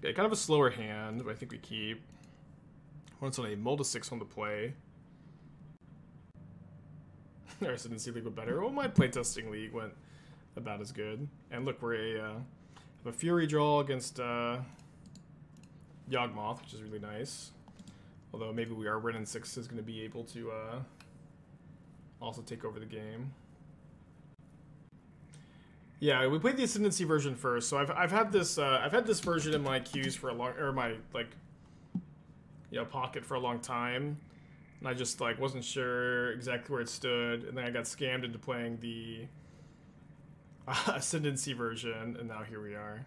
Okay, kind of a slower hand, but I think we keep. Once on a mull to 6 on the play. Our SNC league went better. Well, my playtesting league went about as good. And look, we're have a Fury draw against Yawgmoth, which is really nice. Although maybe our Ren 6 is going to be able to also take over the game. Yeah, we played the Ascendancy version first, so I've had this version in my queues for a long, or my pocket for a long time, and I just wasn't sure exactly where it stood, and then I got scammed into playing the Ascendancy version, and now here we are.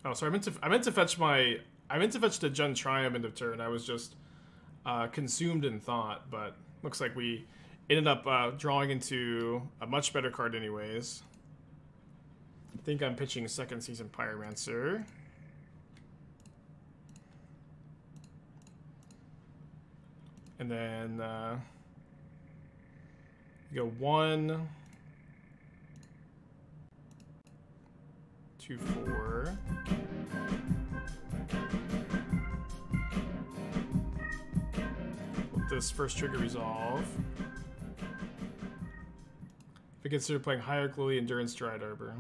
Oh, sorry. I meant to fetch the Jun Triumph end of turn. I was just consumed in thought, but looks like we ended up drawing into a much better card anyways. I think I'm pitching second season Pyromancer. And then you go 1, 2, 4. Let this first trigger resolve. If we consider playing Hierarch Lily, Endurance, Stride Arbor.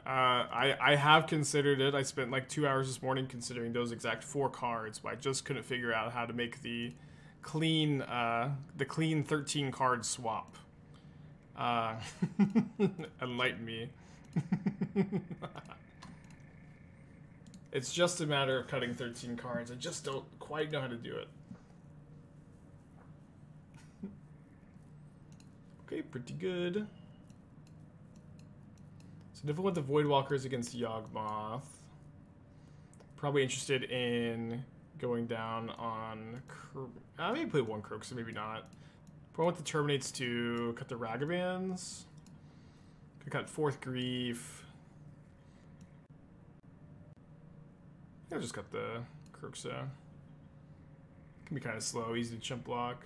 I have considered it. I spent like 2 hours this morning considering those exact 4 cards, but I just couldn't figure out how to make the clean 13 card swap. Enlighten me. It's just a matter of cutting 13 cards. I just don't quite know how to do it. Okay, pretty good. So definitely want the Voidwalkers against Yawgmoth. Probably interested in going down on... I may play 1 Croak, so maybe not. But I want the Terminates to cut the Ragavans. Could cut 4th Grief. I'll just cut the Croaksa. Can be kind of slow, easy to chump block.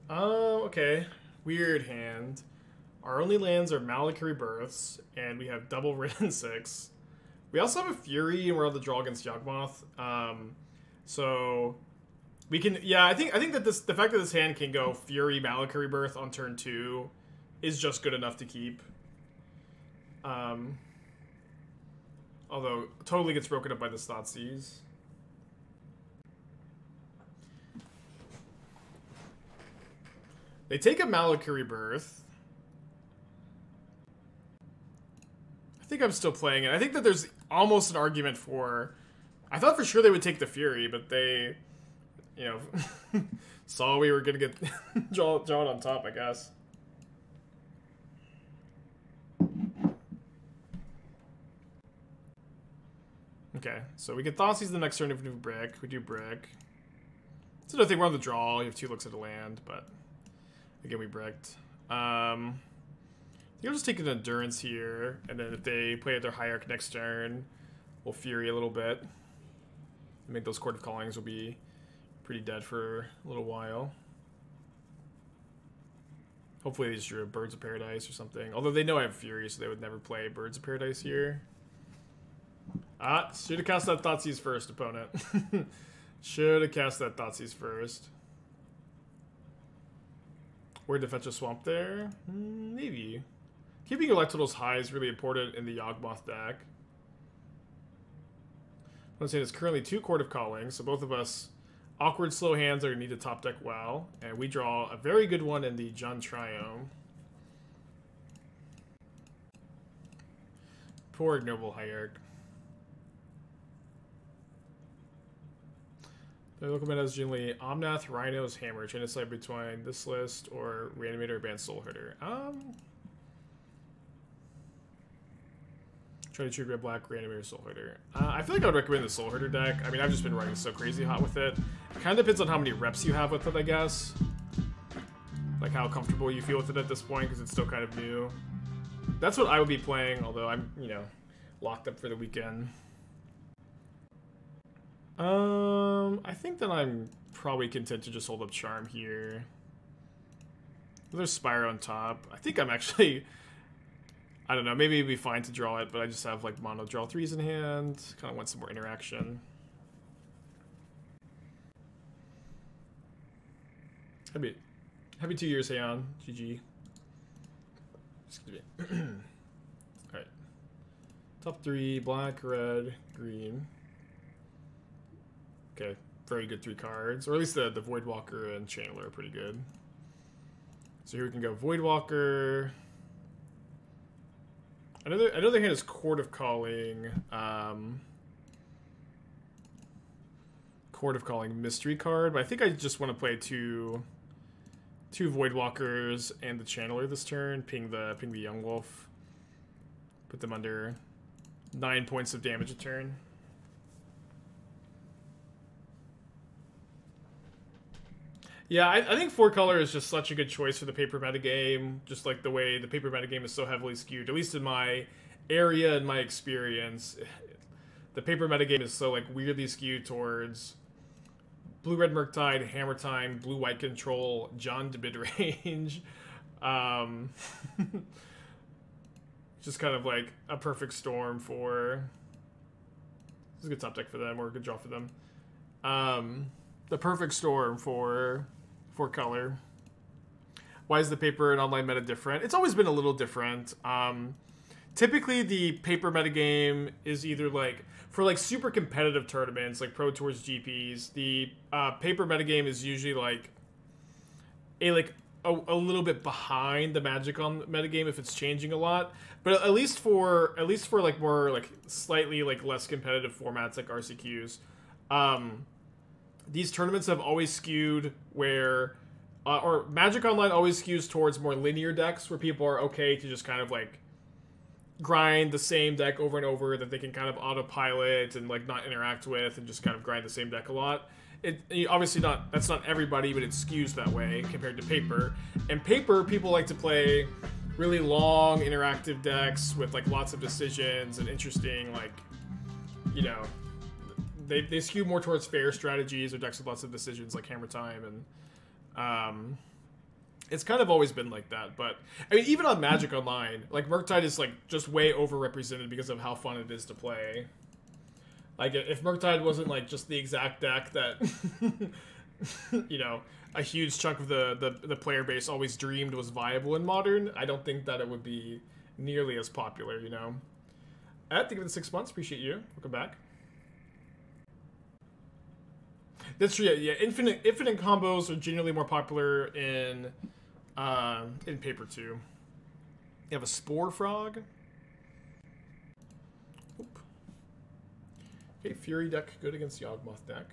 Okay. Weird hand. Our only lands are Malika Rebirths, and we have double Ren 6. We also have a Fury, and we're on the draw against Yawgmoth. So we can, yeah. I think that the fact that this hand can go Fury Malika Rebirth on turn 2 is just good enough to keep. Although totally gets broken up by the Thoughtseize. They take a Malika Rebirth. I think I'm still playing it. I think that there's almost an argument for... I thought for sure they would take the Fury, but they, saw we were going to get drawn on top, I guess. Okay, so we get Thoughtseize the next turn if we do Brick. We do Brick. It's another thing, we're on the draw. You have 2 looks at a land, but... Again, we bricked. I think I'll just take an Endurance here, and then if they play at their Hierarch next turn, we'll Fury a little bit. I think those Court of Callings will be pretty dead for a little while. Hopefully they just drew a Birds of Paradise or something. Although they know I have Fury, so they would never play Birds of Paradise here. Ah, should have cast that Thoughtseize first, opponent. Should have cast that Thoughtseize first. Where to fetch a swamp there? Maybe. Keeping your life totals high is really important in the Yawgmoth deck. I'm saying it's currently 2 Court of Calling, so both of us awkward slow hands are going to need to top deck well, and we draw a very good one in the Jun Triumph. Poor Ignoble Hierarch. The local meta is generally Omnath, Rhinos, Hammer. Trying to decide between this list or Reanimator or Banned Soul Herder. Try to choose Red Black, Reanimator, Soul Herder. I feel like I would recommend the Soul Herder deck. I mean, I've just been running so crazy hot with it. It kind of depends on how many reps you have with it, I guess. Like how comfortable you feel with it at this point, because it's still kind of new. That's what I would be playing, although I'm, you know, locked up for the weekend. I think that I'm probably content to just hold up Charm here. There's Spire on top. I think I'm actually, I don't know, maybe it'd be fine to draw it, but I just have like mono draw 3s in hand. Kind of want some more interaction. Happy 2 years, Heian. GG. Excuse me. Alright. Top 3, black, red, green. Okay, very good 3 cards. Or at least the Voidwalker and Channeler are pretty good. So here we can go Voidwalker. Another hand is Court of Calling. Court of Calling mystery card, but I think I just want to play two Voidwalkers and the Channeler this turn. Ping the Yawgmoth. Put them under 9 points of damage a turn. Yeah, I think 4-color is just such a good choice for the paper metagame. Just like the way the paper metagame is so heavily skewed, at least in my area and my experience. The paper metagame is so like weirdly skewed towards Blue-Red Murktide, Hammer Time, Blue-White Control, John to mid-range. Just kind of like a perfect storm for... This is a good top deck for them, or a good draw for them. The perfect storm for color. Why is the paper and online meta different? It's always been a little different. Typically, the paper metagame is either like... For like super competitive tournaments, like Pro Tours, GPs, the paper metagame is usually like a little bit behind the Magic on metagame if it's changing a lot. But at least for like more like slightly like less competitive formats like RCQs, these tournaments have always skewed where, or Magic Online always skews towards more linear decks where people are okay to just kind of like grind the same deck over and over that they can kind of autopilot and like not interact with and just kind of grind the same deck a lot. Obviously that's not everybody, but it skews that way compared to paper. And paper, people like to play really long interactive decks with like lots of decisions and interesting, like, you know, they skew more towards fair strategies or decks with lots of decisions like Hammer Time, and it's kind of always been like that. But I mean, even on Magic Online, like Murktide is like just way overrepresented because of how fun it is to play. Like if Murktide wasn't like just the exact deck that you know, a huge chunk of the player base always dreamed was viable in Modern, I don't think that it would be nearly as popular, you know. Thank you for the 6 months, appreciate you. Welcome back. That's true, yeah. Infinite combos are generally more popular in paper too. You have a Spore Frog. Oop. Okay, Fury deck, good against Yawgmoth deck.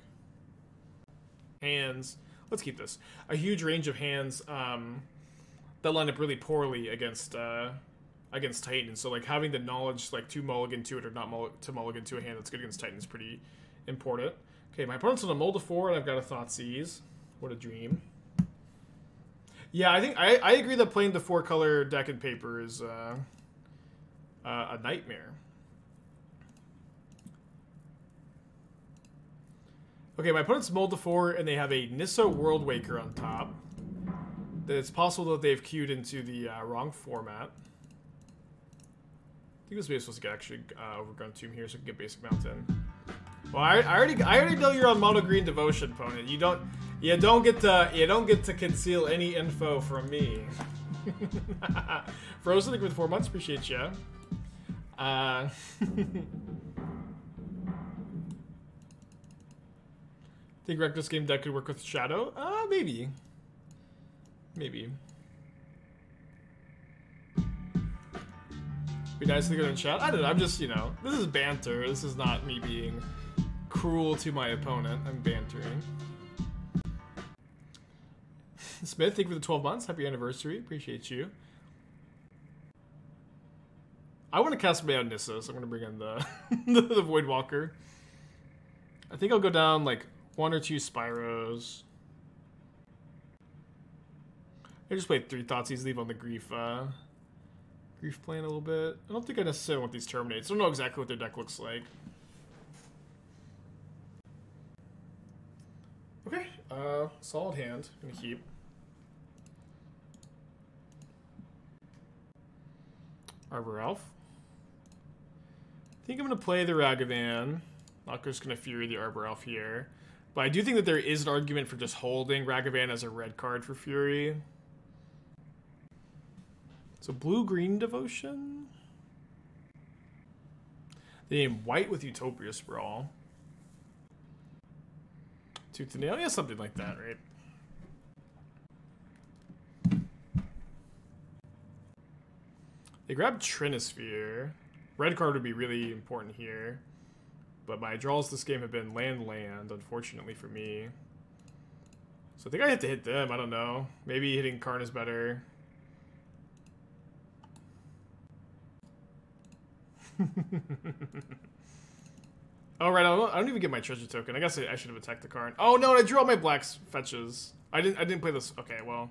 Hands, let's keep this. A huge range of hands that line up really poorly against Titan. So like having the knowledge like to mulligan to it or not to mulligan to a hand that's good against Titan is pretty important. Okay, my opponent's on a Mold of 4 and I've got a Thoughtseize. What a dream. Yeah, I think I agree that playing the 4-color deck in paper is a nightmare. Okay, my opponent's Mold of 4 and they have a Nissa World Waker on top. It's possible that they've queued into the wrong format. I think this is supposed to get actually Overgrown Tomb here so we can get Basic Mountain. Well, I already know you're on Mono Green Devotion, opponent. You don't get to conceal any info from me. Frozen, thank you for the 4 months. Appreciate you. Think Reckless Game deck could work with Shadow? Maybe. Maybe. Be nice to go in chat. I don't know. I'm just, you know, this is banter. This is not me being cruel to my opponent. I'm bantering. Smith, thank you for the 12 months. Happy anniversary. Appreciate you. I want to cast Mayo Nissa, so I'm going to bring in the the Voidwalker. I think I'll go down like 1 or 2 Spyros. I just played 3 Thoughtseize, leave on the Grief plan a little bit. I don't think I necessarily want these Terminates. I don't know exactly what their deck looks like. Okay, solid hand. I'm gonna keep. Arbor Elf. I think I'm gonna play the Ragavan. Not just gonna Fury the Arbor Elf here. But I do think that there is an argument for just holding Ragavan as a red card for Fury. So blue-green Devotion. They name white with Utopia Sprawl. Tooth and Nail? Yeah, something like that, right? They grab Trinisphere. Red card would be really important here. But my draws this game have been land, unfortunately for me. So I think I have to hit them, I don't know. Maybe hitting Karn is better. Oh, right, I don't even get my treasure token. I guess I should have attacked the Karn. Oh, no, I drew all my black fetches. I didn't play this. Okay, well.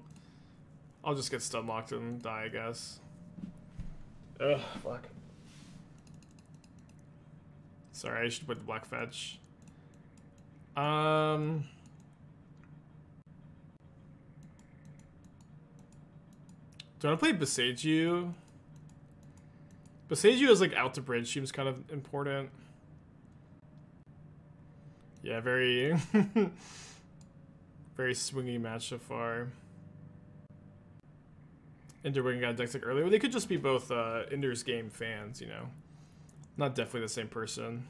I'll just get stun locked and die, I guess. Ugh, fuck. Sorry, I should put the black fetch. Do I want to play Besage You? Besage You is like out to bridge seems kind of important. Yeah, very very swingy match so far. Enderwing got decked like earlier. They could just be both Ender's Game fans, you know. Not definitely the same person.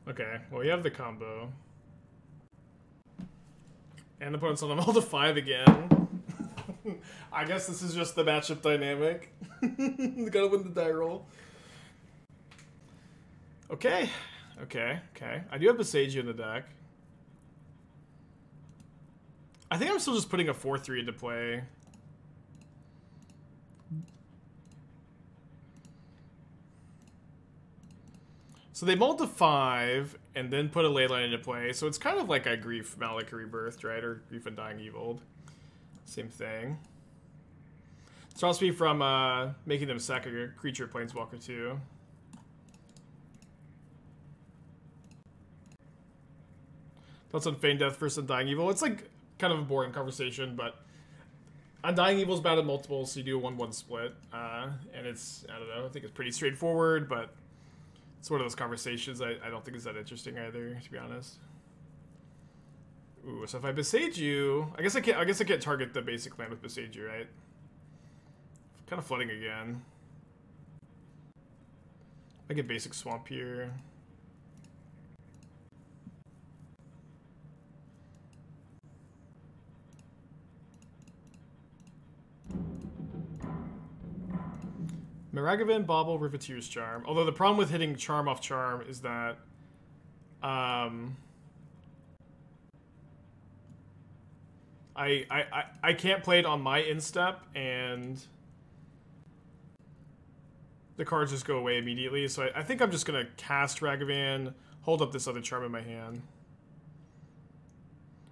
Okay, well, we have the combo. And opponent's on a Multi 5 again. I guess this is just the matchup dynamic. Gotta win the die roll. Okay. Okay. I do have Besage in the deck. I think I'm still just putting a 4-3 into play. So they mulled to 5 and then put a Leyline into play. So it's kind of like a Grief Malak Rebirthed, right? Or Grief Undying Eviled. Same thing. Stops me from making them sack a creature Planeswalker too. Thoughts on Feign Death versus Undying Evil? It's like kind of a boring conversation, but Undying Evil's bad at multiples, so you do a 1-1 split. And it's, I don't know, I think it's pretty straightforward, but it's one of those conversations I don't think is that interesting either, to be honest. Ooh, so if I Besage You, I guess I can't target the basic land with Besage You, right? Kind of flooding again. I get basic swamp here. Miragavan, Bauble, Riveteer's Charm. Although the problem with hitting Charm off Charm is that I can't play it on my instep, and the cards just go away immediately. So I think I'm just gonna cast Ragavan, hold up this other Charm in my hand.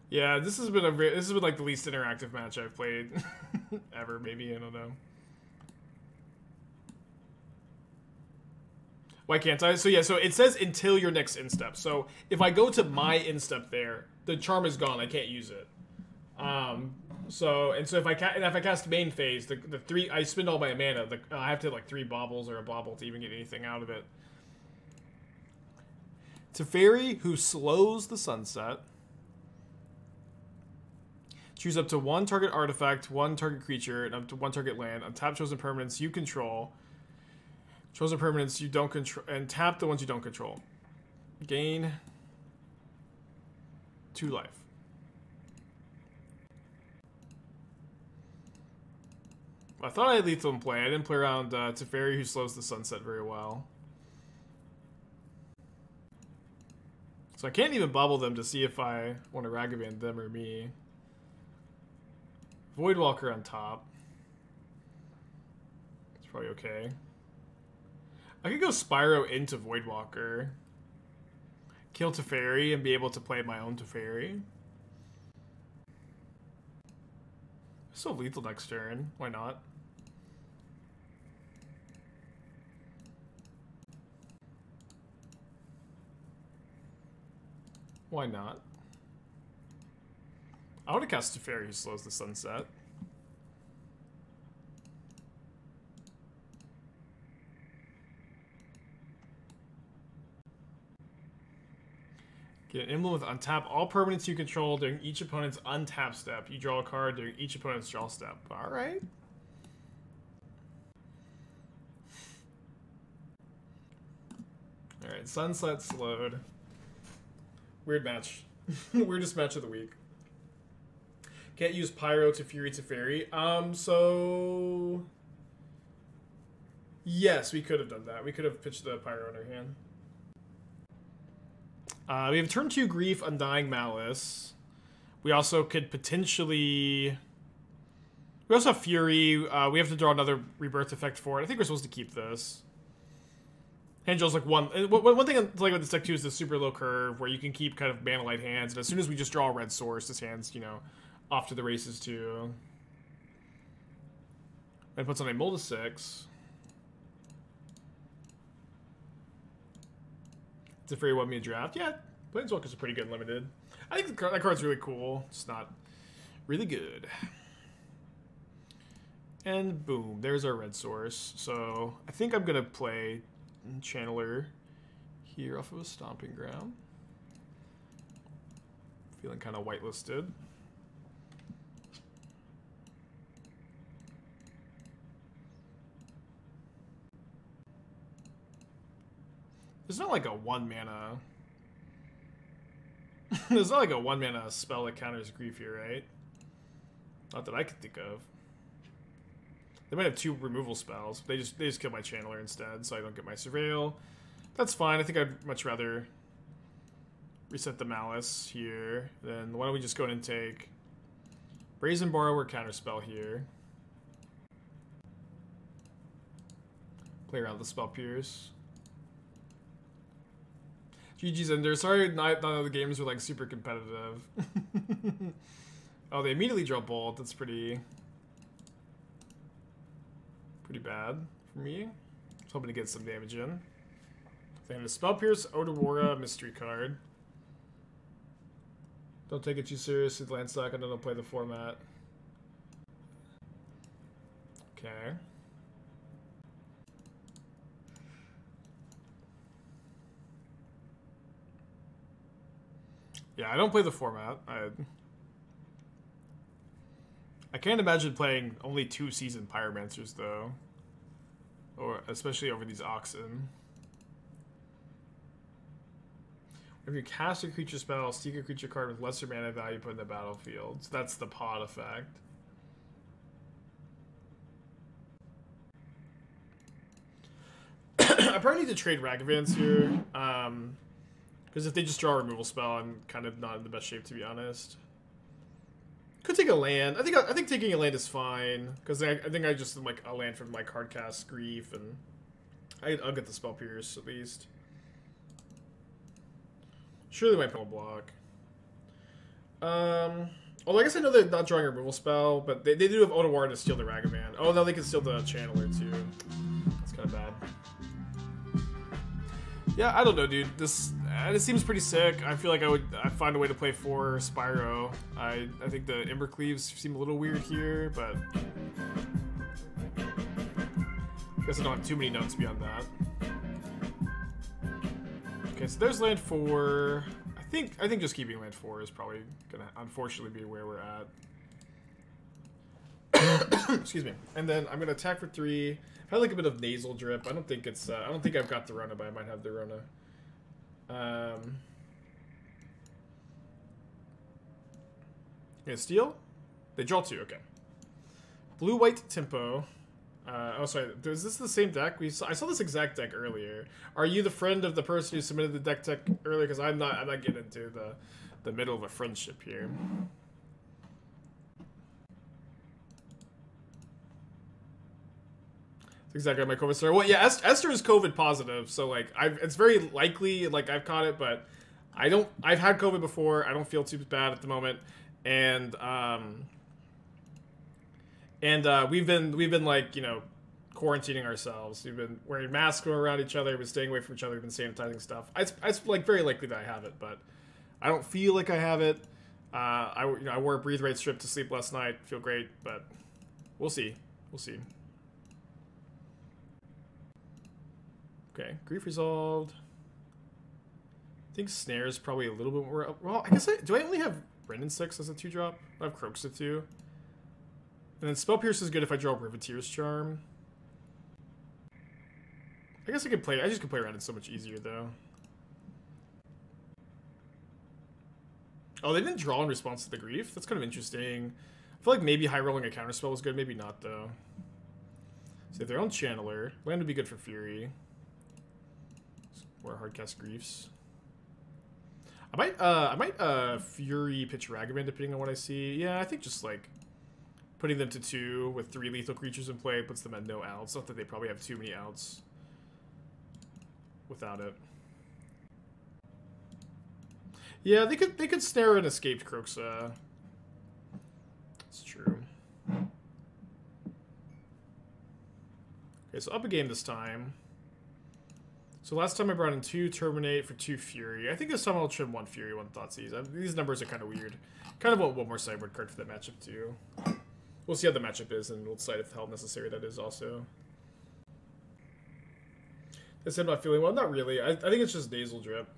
Yeah, this has been like the least interactive match I've played ever. Maybe, I don't know. Why can't I? So yeah, so it says until your next instep. So if I go to my instep there, the charm is gone. I can't use it. So if I cast main phase, the 3 I spend all my mana. I have to hit like 3 baubles or a bauble to even get anything out of it. Teferi, who slows the sunset. Choose up to 1 target artifact, 1 target creature, and up to 1 target land. Untap chosen permanents you control. Chosen permanents you don't control, and tap the ones you don't control. Gain 2 life. I thought I had lethal in play. I didn't play around Teferi, who slows the sunset very well. So I can't even bubble them to see if I want to Ragavan them or me. Voidwalker on top. It's probably okay. I could go Spyro into Voidwalker. Kill Teferi and be able to play my own Teferi. Still lethal next turn. Why not? Why not? I want to cast Teferi who slows the sunset. Get an emblem with untap all permanents you control during each opponent's untap step. You draw a card during each opponent's draw step. Alright. Alright, sunset slowed. Weird match. Weirdest match of the week. Can't use Pyro to Fury to Fairy. So... Yes, we could have done that. We could have pitched the Pyro in our hand. We have turn 2 Grief, Undying Malice. We also could potentially... We also have Fury. We have to draw another Rebirth effect for it. I think we're supposed to keep this. Hand draws like one. One thing I like about this deck too is the super low curve where you can keep kind of mana light hands, and as soon as we just draw a red source, this hand's, you know, off to the races too. And puts on a Mold of 6. It's a free 1-me draft. Yeah, Planeswalkers are pretty good limited. I think that card's really cool. It's not really good. And boom, there's our red source. So I think I'm gonna play Channeler here off of a Stomping Ground. Feeling kind of whitelisted. There's not like a 1-mana... There's not like a 1-mana spell that counters Grief here, right? Not that I could think of. They might have 2 removal spells. But they just kill my Channeler instead, so I don't get my Surveil. That's fine. I think I'd much rather reset the Malice here. Then why don't we just go ahead and take Brazen Borrower counterspell here. Play around the Spell Pierce. GG's Ender. Sorry, none of the games were like super competitive. Oh, they immediately draw Bolt. That's pretty bad for me. I was hoping to get some damage in. Then a Spell Pierce, Odawara, Mystery card. Don't take it too seriously, Landstock, and then don't play the format. Okay. Yeah, I don't play the format. I can't imagine playing only 2 seasoned Pyromancers, though. Or especially over these Oxen. If you cast a creature spell, seek a creature card with lesser mana value put in the battlefield. So that's the pod effect. I probably need to trade Ragavans here. Because if they just draw a removal spell, I'm kind of not in the best shape, to be honest. Could take a land. I think taking a land is fine because I think I just like a land from my card cast Grief, and I'll get the Spell Pierce at least. Surely my penal block. Well, I guess I know they're not drawing a removal spell, but they do have Odawara to steal the Ragavan. Oh, no, they can steal the Channeler too. That's kind of bad. Yeah, I don't know, dude. This seems pretty sick. I feel like I'd find a way to play 4 Spyro. I think the Embercleaves seem a little weird here, but I guess I don't have too many notes beyond that. Okay, so there's land 4. I think just keeping land 4 is probably gonna unfortunately be where we're at. Excuse me. And then I'm gonna attack for 3. I had like a bit of nasal drip. I don't think it's. I don't think I've got the Rona, but I might have the Rona. Yeah, steal. They draw 2. Okay. Blue white tempo. Oh, sorry. Is this the same deck? I saw this exact deck earlier. Are you the friend of the person who submitted the deck tech earlier? Because I'm not getting into the middle of a friendship here. Exactly my COVID story. Well, yeah, Esther is COVID positive, so like it's very likely like I've caught it, but I've had COVID before. I don't feel too bad at the moment, and we've been like, you know, quarantining ourselves. We've been wearing masks around each other. We've been staying away from each other. We've been sanitizing stuff. It's like very likely that I have it, but I don't feel like I have it. I wore a breathe right strip to sleep last night. Feel great, but we'll see. We'll see. Okay, grief resolved. I think snare is probably a little bit more. Well, I guess do I only have Brendan 6 as a 2-drop? I have Croaks at 2. And then Spell Pierce is good if I draw Riveteer's Charm. I guess I could play. I just could play around it so much easier though. Oh, they didn't draw in response to the grief. That's kind of interesting. I feel like maybe high rolling a counterspell was good, maybe not though. So if they're on Channeler, land would be good for Fury. Or hardcast griefs. I might Fury pitch Ragavan depending on what I see. Yeah, I think just like putting them to 2 with 3 lethal creatures in play puts them at no outs. Not that they probably have too many outs without it. Yeah, they could snare an escaped Croxa. It's true. Okay, so up a game this time. So last time I brought in 2 Terminate for 2 Fury. I think this time I'll trim 1 Fury, 1 Thoughtseize. These numbers are kind of weird. Kind of want one more sideboard card for that matchup too. We'll see how the matchup is, and we'll decide if how necessary that is also. I said I'm not feeling well. Not really. I think it's just nasal drip.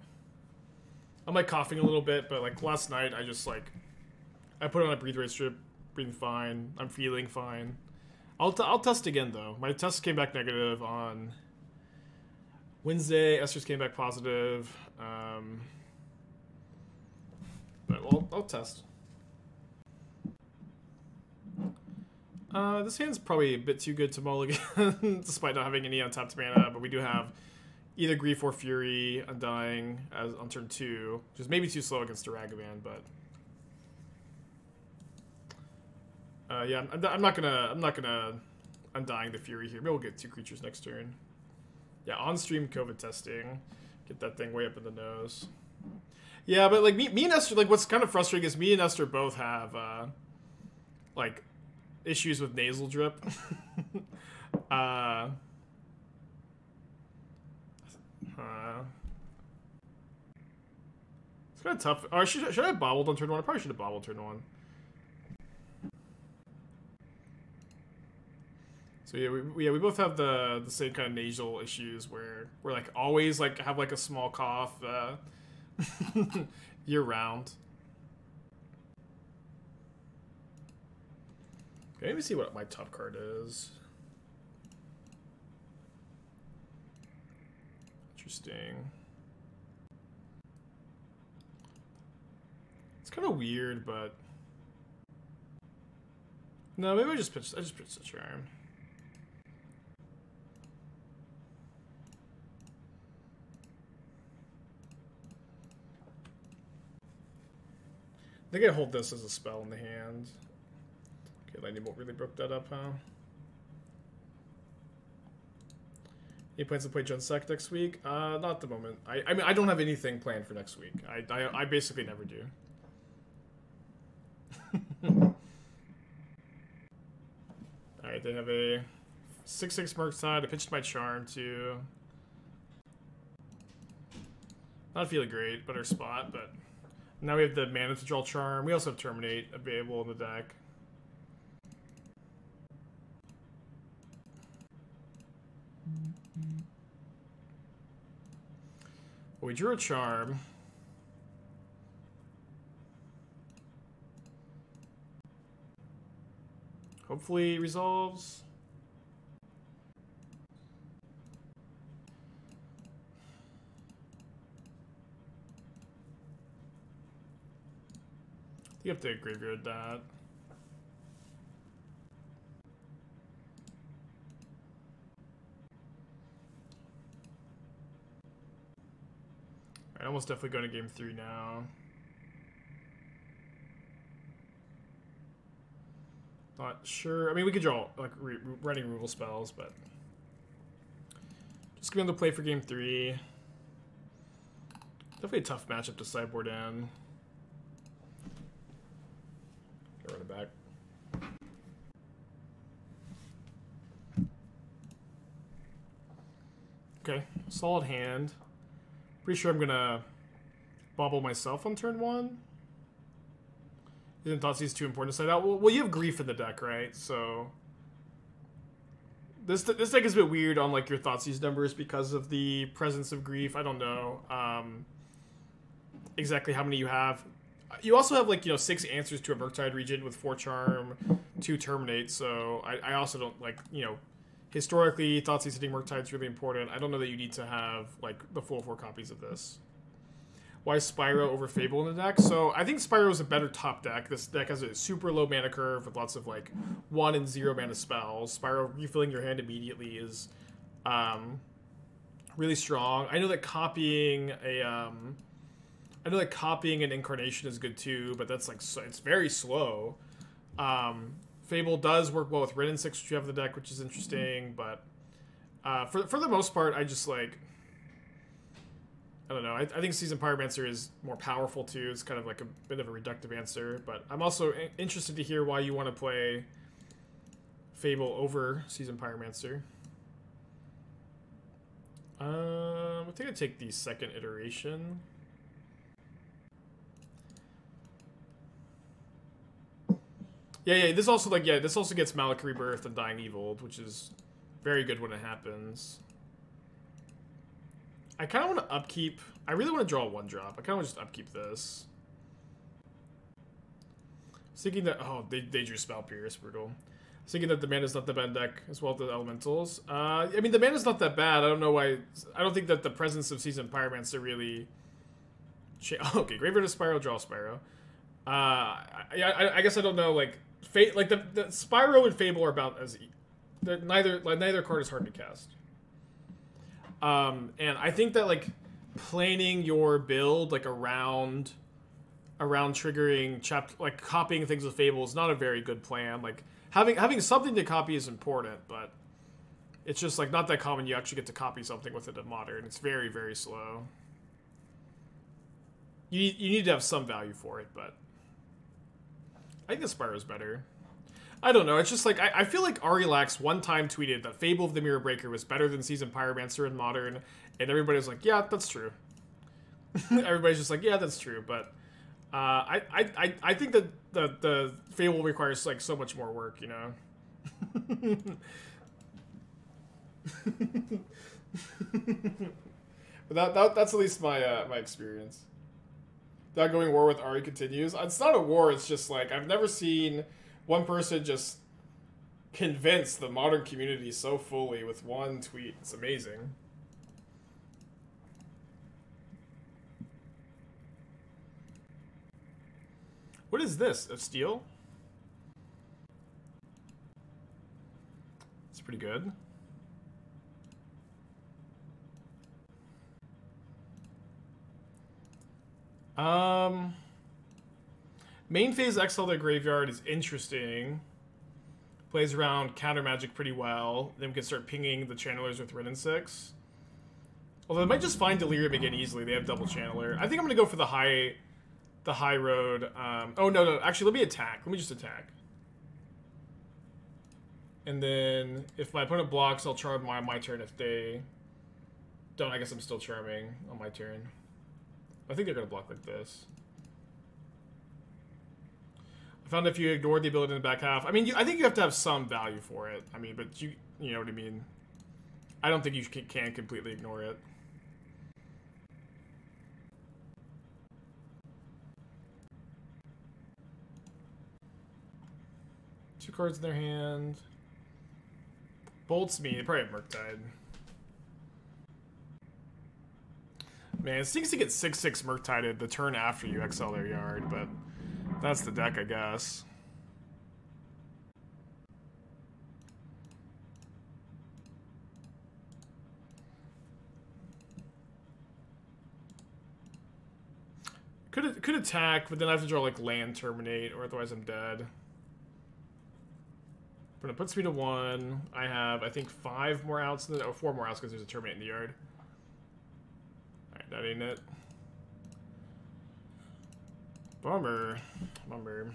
I'm like coughing a little bit, but like last night I just like I put on a breathe rate strip, breathing fine. I'm feeling fine. I'll test again though. My test came back negative on Wednesday. Esther's came back positive. But I'll test. This hand's probably a bit too good to mulligan, despite not having any untapped mana, but we do have either Grief or Fury Undying as on turn 2, which is maybe too slow against a Ragavan, but yeah, I'm not gonna Undying the Fury here. Maybe we'll get 2 creatures next turn. Yeah, on stream COVID testing, get that thing way up in the nose. Yeah, but like me and Esther, like what's kind of frustrating is me and Esther both have like issues with nasal drip. It's kind of tough. Or should I have bobbled on turn 1? I probably should have bobbled turn 1. So yeah, we both have the same kind of nasal issues where we're like always like have like a small cough year round. Okay, let me see what my top card is. Interesting. It's kind of weird, but no, maybe I just pitched the charm. I think I hold this as a spell in the hand. Okay, Lightning Bolt really broke that up, huh? Any plans to play Junsec next week? Not at the moment. I mean, I don't have anything planned for next week. I basically never do. Alright, they have a 6/6 Murktide. I pitched my charm to not feeling great, better spot, but now we have the mana to draw charm. We also have Terminate available in the deck. Well, we drew a charm. Hopefully resolves. You have to graveyard that. Alright, almost definitely going to game 3 now. Not sure. I mean, we could draw like running removal spells, but just gonna be able to play for game 3. Definitely a tough matchup to sideboard in. Run it back. Okay, solid hand. Pretty sure I'm gonna bobble myself on turn 1. Isn't Thoughtseize too important to side out? Well, you have Grief in the deck, right? So this deck is a bit weird on like your Thoughtseize numbers because of the presence of Grief. I don't know exactly how many you have. You also have like 6 answers to a Murktide Regent with 4 Charm, 2 Terminate. So I also don't like historically Thoughtseize hitting Murktide is really important. I don't know that you need to have like the full 4 copies of this. Why Spyro over Fable in the deck? So I think Spyro is a better top deck. This deck has a super low mana curve with lots of like 1 and 0 mana spells. Spyro refilling your hand immediately is really strong. I know that copying an Incarnation is good too, but that's like it's very slow. Fable does work well with Ren and 6, which you have in the deck, which is interesting. But for the most part, I just like. I don't know. I think Seasoned Pyromancer is more powerful too. It's kind of like a bit of a reductive answer, but I'm also interested to hear why you want to play Fable over Seasoned Pyromancer. I think I'd take the second iteration. Yeah. This also gets Malak Rebirth and Dying Evil, which is very good when it happens. I kind of want to upkeep. I really want to draw a 1-drop. I kind of want to just upkeep this. I was thinking that... Oh, they drew Spell Pierce. Brutal. I was thinking that the mana's not the bad deck as well as the elementals. I mean, the mana's not that bad. I don't know why... I don't think that the presence of Seasoned Pyromancer really... Okay, Graveyard of Spyro, draw Spyro. I guess I don't know, like... Like, the Spyro and Fable are about as... Neither card is hard to cast. And I think that like planning your build like around triggering like copying things with Fable is not a very good plan. Like having something to copy is important, but it's just like not that common you actually get to copy something with it in Modern. It's very, very slow. You need to have some value for it, but I think the Spyro's better. I don't know. It's just like I feel like Arilax one time tweeted that Fable of the Mirror Breaker was better than Seasoned Pyromancer in Modern, and everybody was like, "Yeah, that's true." Everybody's just like, "Yeah, that's true." But I think that the Fable requires like so much more work, you know. But that's at least my my experience. That going war with Ari continues. It's not a war. It's just like I've never seen one person just convince the Modern community so fully with one tweet. It's amazing. What is this? A steel? It's pretty good. Main phase Exile their Graveyard is interesting. Plays around counter magic pretty well. Then we can start pinging the channelers with Ren and 6. Although they might just find Delirium again easily. They have double channeler. I think I'm gonna go for the high road. Oh no, actually let me attack. Let me just attack. And then if my opponent blocks, I'll charm my turn. If they don't, I guess I'm still charming on my turn. I think they're gonna block like this. I found if you ignore the ability in the back half, I mean, I think you have to have some value for it. I mean, but you know what I mean. I don't think you can completely ignore it. Two cards in their hand. Bolts me. They probably have Murktide. Man, it stinks to get 6/6 Murktided the turn after you exile their yard, but that's the deck, I guess. Could attack, but then I have to draw like land terminate, or otherwise I'm dead. But it puts me to 1. I have, I think, 5 more outs, 4 more outs because there's a terminate in the yard. Alright, that ain't it. Bummer. Bummer.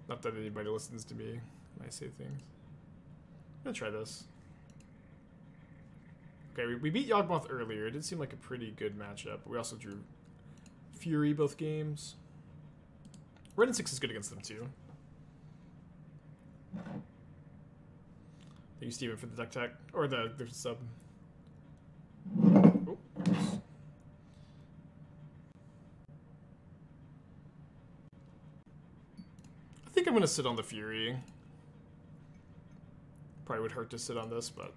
Not that anybody listens to me when I say things. I'm gonna try this. Okay, we beat Yawgmoth earlier. It did seem like a pretty good matchup. We also drew Fury both games. Red and 6 is good against them too. Thank you, Steven, for the deck tech. Or the sub. Oh. I think I'm gonna sit on the Fury. Probably would hurt to sit on this, but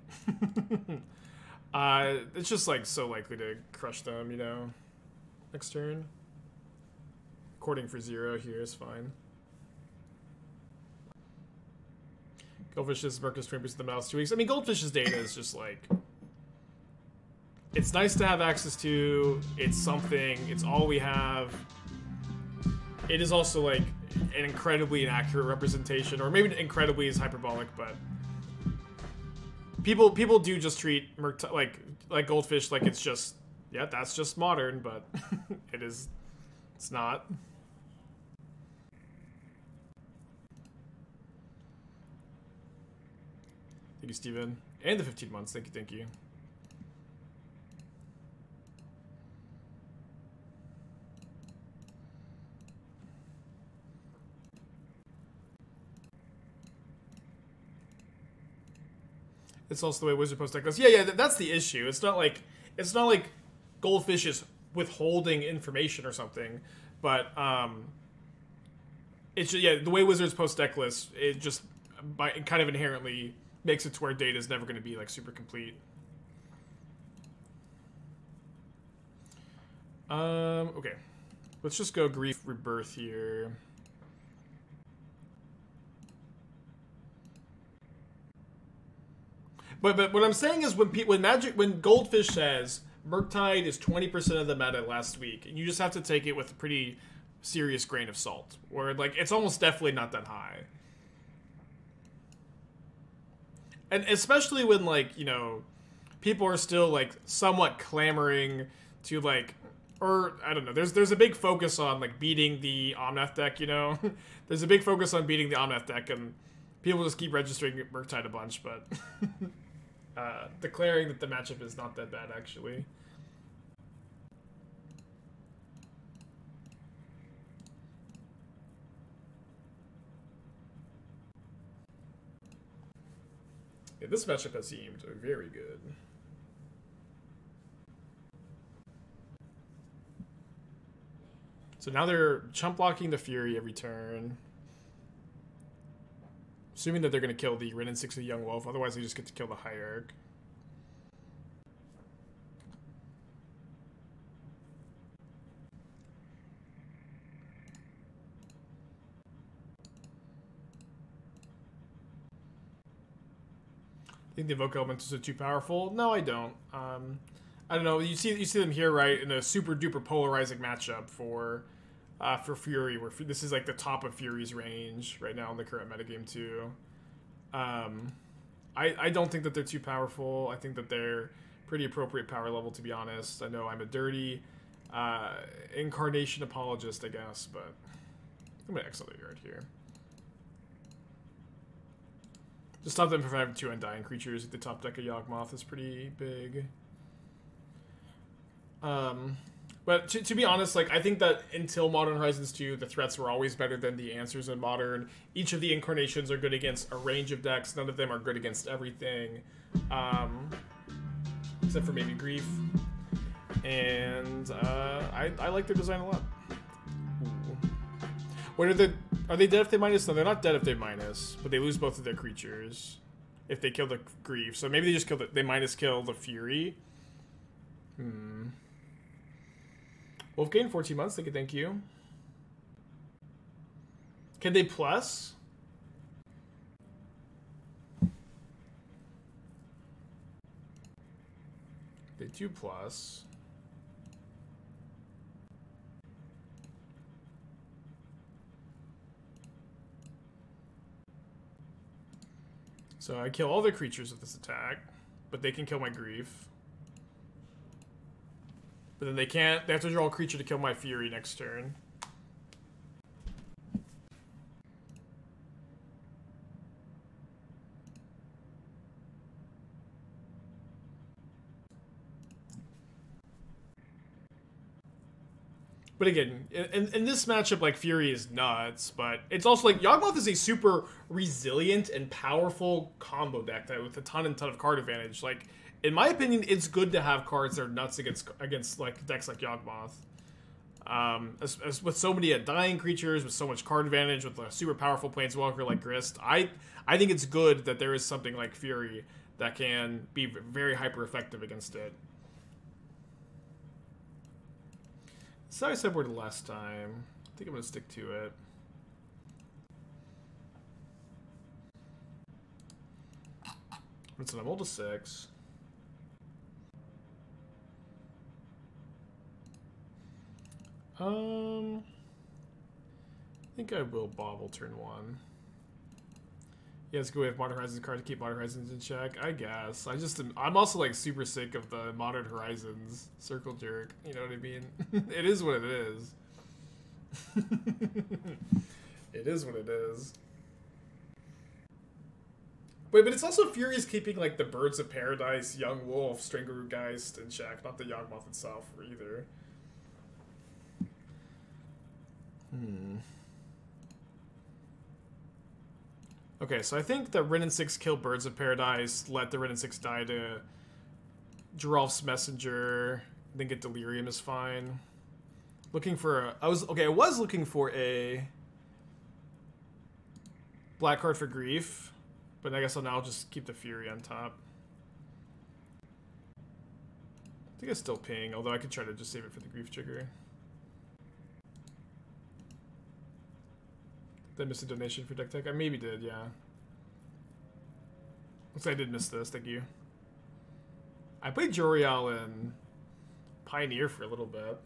it's just like so likely to crush them, you know. Next turn. Courting for 0 here is fine. Goldfish's Mercus 20% of the mouse 2 weeks. I mean, Goldfish's data is just like, it's nice to have access to. It's something. It's all we have. It is also like an incredibly inaccurate representation, or maybe incredibly is hyperbolic, but people do just treat like Goldfish like it's just, yeah, that's just modern, but it's not. Thank you, Steven. And the 15 months. Thank you, thank you. It's also the way Wizard Post deck goes. Yeah, that's the issue. It's not like Goldfish is withholding information or something, but it's just, yeah, the way Wizards post deck lists, it just it kind of inherently makes it to where data is never going to be like super complete. Okay, let's just go Grief Rebirth here. But what I'm saying is when Goldfish says Murktide is 20% of the meta last week, and you just have to take it with a pretty serious grain of salt, or like it's almost definitely not that high. And especially when, like, you know, people are still like somewhat clamoring to like, or I don't know, there's a big focus on like beating the Omnath deck, you know. There's a big focus on beating the Omnath deck, and people just keep registering Murktide a bunch, but declaring that the matchup is not that bad, actually. Yeah, this matchup has seemed very good. So now they're chump blocking the Fury every turn. Assuming that they're going to kill the Ren and 6 of the Yawgmoth, otherwise they just get to kill the Hierarch. I think the Evoke Elementals are too powerful. No, I don't. I don't know. You see them here, right, in a super duper polarizing matchup for Fury, where this is like the top of Fury's range right now in the current metagame too. I don't think that they're too powerful. I think that they're pretty appropriate power level, to be honest. I know I'm a dirty incarnation apologist, I guess, but I'm gonna exile the yard here. Just stop them from having 2 undying creatures at the top deck of Yawgmoth is pretty big. But to be honest, like, I think that until Modern Horizons 2, the threats were always better than the answers in Modern. Each of the incarnations are good against a range of decks. None of them are good against everything. Except for maybe Grief. And I like their design a lot. Ooh. What are they dead if they minus? No, they're not dead if they minus, but they lose both of their creatures if they kill the Grief. So maybe they just they minus kill the Fury. Wolfgain, 14 months, thank you. Can they plus? They do plus. So I kill all their creatures with this attack, but they can kill my Grief. But then they can't. They have to draw a creature to kill my Fury next turn. But again, in this matchup, like, Fury is nuts, but it's also like Yawgmoth is a super resilient and powerful combo deck that with a ton of card advantage. Like, in my opinion, it's good to have cards that are nuts against like decks like Yawgmoth. As with so many dying creatures, with so much card advantage, with a super powerful planeswalker like Grist, I think it's good that there is something like Fury that can be very hyper effective against it. So I said word last time. I think I'm gonna stick to it. So I'm old to 6. I think I will bobble turn 1. Yeah, it's good way of Modern Horizons card to keep Modern Horizons in check. I guess. I'm also like super sick of the Modern Horizons circle jerk. You know what I mean? It is what it is. It is what it is. Wait, but it's also Fury's keeping like the Birds of Paradise, Young Wolf, Strangleroot Geist in check, not the Yawgmoth itself either. Okay, so I think that Wrenn and 6 kill Birds of Paradise, let the Wrenn and 6 die to Geralf's Messenger, then get Delirium is fine. Looking for a... I was looking for a black card for Grief, but I guess I'll now just keep the Fury on top. I think I still ping, although I could try to just save it for the Grief trigger. Did I miss a donation for Deck Tech? I maybe did, yeah. Looks like I did miss this, thank you. I played Jorial in Pioneer for a little bit.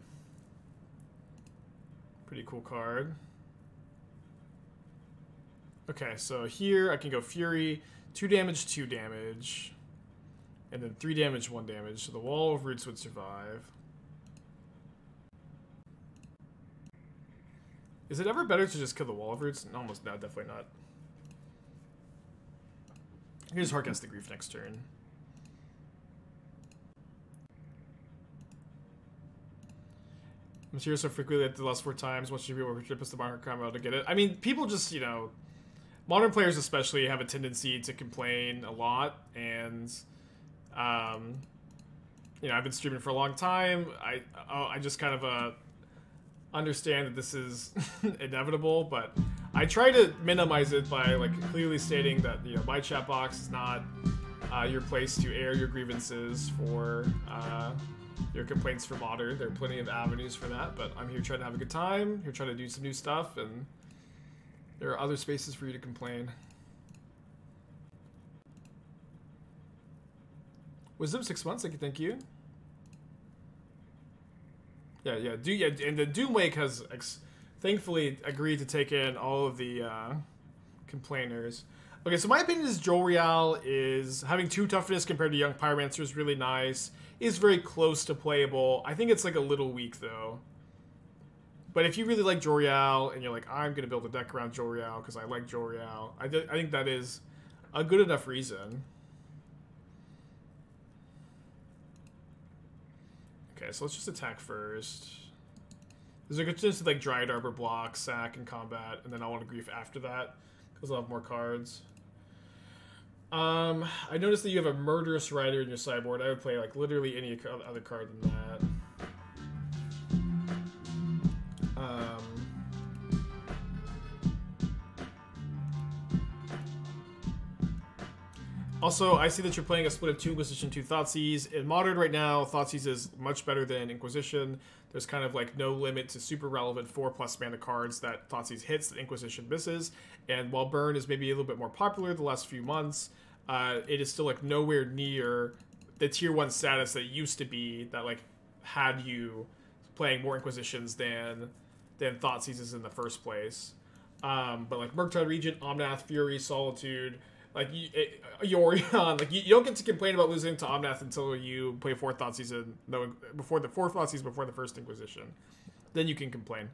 Pretty cool card. Okay, so here I can go Fury, 2 damage, 2 damage. And then 3 damage, 1 damage. So the Wall of Roots would survive. Is it ever better to just kill the Wall of Roots? Almost, no, definitely not. Here's Hardcast the Grief next turn. Material so frequently that the last 4 times. What should be over trip is the modern combo to get it? I mean, people just, you know, modern players especially have a tendency to complain a lot, and you know, I've been streaming for a long time. I just kind of understand that this is inevitable, but I try to minimize it by like clearly stating that, you know, my chat box is not your place to air your grievances for your complaints for Modern. There are plenty of avenues for that, but I'm here trying to have a good time, here trying to do some new stuff, and there are other spaces for you to complain. Wisdom 6 months, thank you. Yeah, and the Doomwake has thankfully agreed to take in all of the complainers. Okay, so my opinion is Jorial is having 2 toughness compared to Young Pyromancer is really nice. Is very close to playable. I think it's like a little weak though. But if you really like Jorial and you're like, I'm gonna build a deck around Jorial because I like Jorial, I think that is a good enough reason. Okay, so let's just attack first. There's a good chance to like Dryad Arbor block, sack, and combat, and then I want to Grief after that because I'll have more cards. I noticed that you have a Murderous Rider in your sideboard. I would play like literally any other card than that. Also, I see that you're playing a split of 2 Inquisition, 2 Thoughtseize. In Modern right now, Thoughtseize is much better than Inquisition. There's kind of like no limit to super relevant 4+ mana cards that Thoughtseize hits that Inquisition misses. And while Burn is maybe a little bit more popular the last few months, it is still like nowhere near the tier 1 status that it used to be that like had you playing more Inquisitions than Thoughtseizes in the first place. But like Murktide Regent, Omnath, Fury, Solitude, Like Yorion, like you don't get to complain about losing to Omnath until you play Fourth Thoughtseize, no, before the Fourth Thoughtseize, before the First Inquisition. Then you can complain.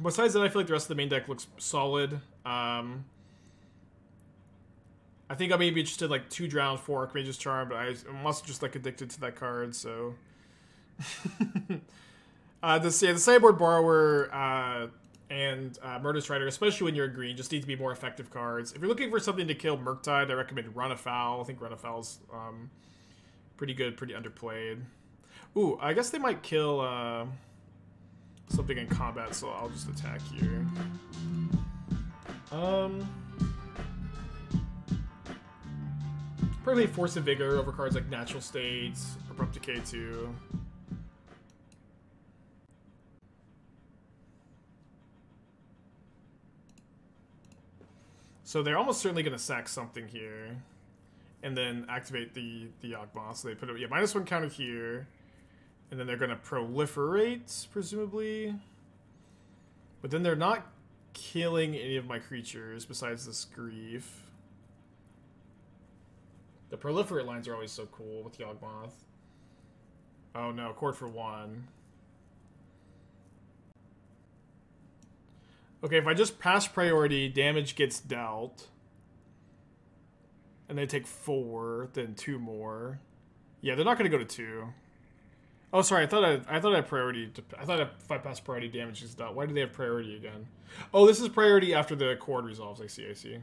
Besides that, I feel like the rest of the main deck looks solid. I think I may be interested in like 2 Drowned, 4 Archmage's Charm, but I'm also just like addicted to that card, so. The sideboard Borrower and Murder Strider, especially when you're in green, just need to be more effective cards. If you're looking for something to kill Murktide, I recommend Run Afoul. I think Run Afoul's pretty good, pretty underplayed. Ooh, I guess they might kill something in combat, so I'll just attack here. Probably Force of Vigor over cards like Natural States, Abrupt Decay 2. So they're almost certainly going to sack something here, and then activate the Yawgmoth. So they put a -1 counter here, and then they're going to proliferate, presumably. But then they're not killing any of my creatures besides this Grief. The proliferate lines are always so cool with Yawgmoth. Oh no, Court for 1. Okay, if I just pass priority, damage gets dealt. And they take 4, then 2 more. Yeah, they're not going to go to 2. Oh, sorry, I thought I had priority. I thought if I pass priority, damage is dealt. Why do they have priority again? Oh, this is priority after the Chord resolves. I see, I see.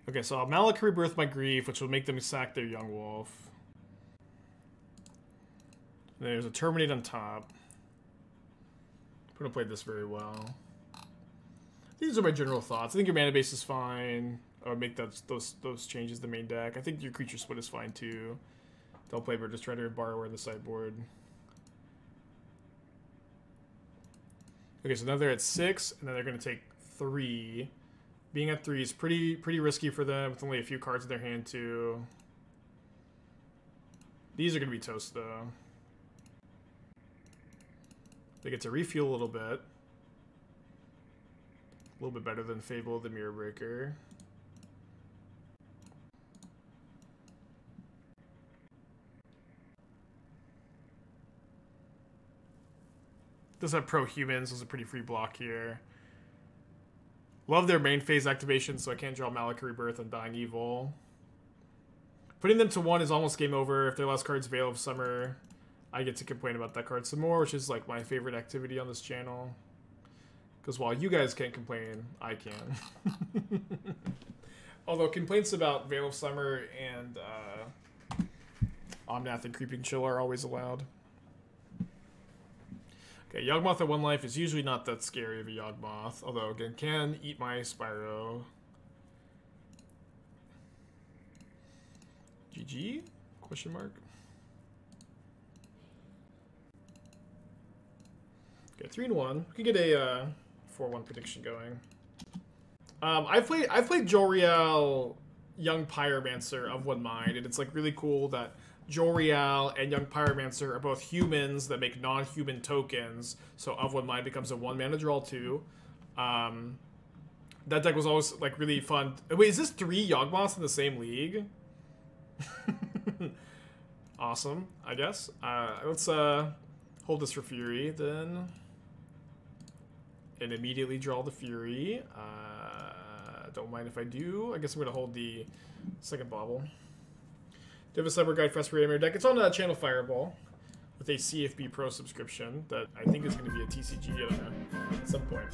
Okay, so I'll Malak Rebirth my Grief, which will make them sack their Yawgmoth. There's a Terminate on top. I'm gonna play this very well. These are my general thoughts. I think your mana base is fine. I would make those changes to the main deck. I think your creature split is fine too. They'll play Murder Strider and Borrower in the sideboard. Okay, so now they're at 6, and then they're gonna take 3. Being at 3 is pretty risky for them with only a few cards in their hand too. These are gonna be toast though. They get to refuel a little bit. A little bit better than Fable the Mirror Breaker. Does have pro-humans, is a pretty free block here. Love their main phase activation, so I can't draw Malak Rebirth and Dying Evil. Putting them to 1 is almost game over. If their last card's Veil of Summer, I get to complain about that card some more, which is like my favorite activity on this channel. Because while you guys can't complain, I can. Although complaints about Veil of Summer and Omnath and Creeping Chill are always allowed. Okay, Yawgmoth at 1 life is usually not that scary of a Yawgmoth, although again can eat my Spyro. GG? Question mark. Okay, 3-1. We can get a 4-1 prediction going. I've played Joriel Young Pyromancer of 1 Mind, and it's like really cool that Joriel and Young Pyromancer are both humans that make non-human tokens, so of 1 Mind becomes a 1-mana draw 2. That deck was always like really fun. Wait, is this 3 Yawgmoths in the same league? Awesome, I guess. Let's hold this for Fury then. And immediately draw the Fury. Don't mind if I do. I guess I'm going to hold the second bauble. Do you have a Cyber Guide for us for Reanimator deck? It's on Channel Fireball with a CFB Pro subscription that I think is going to be a TCG at some point.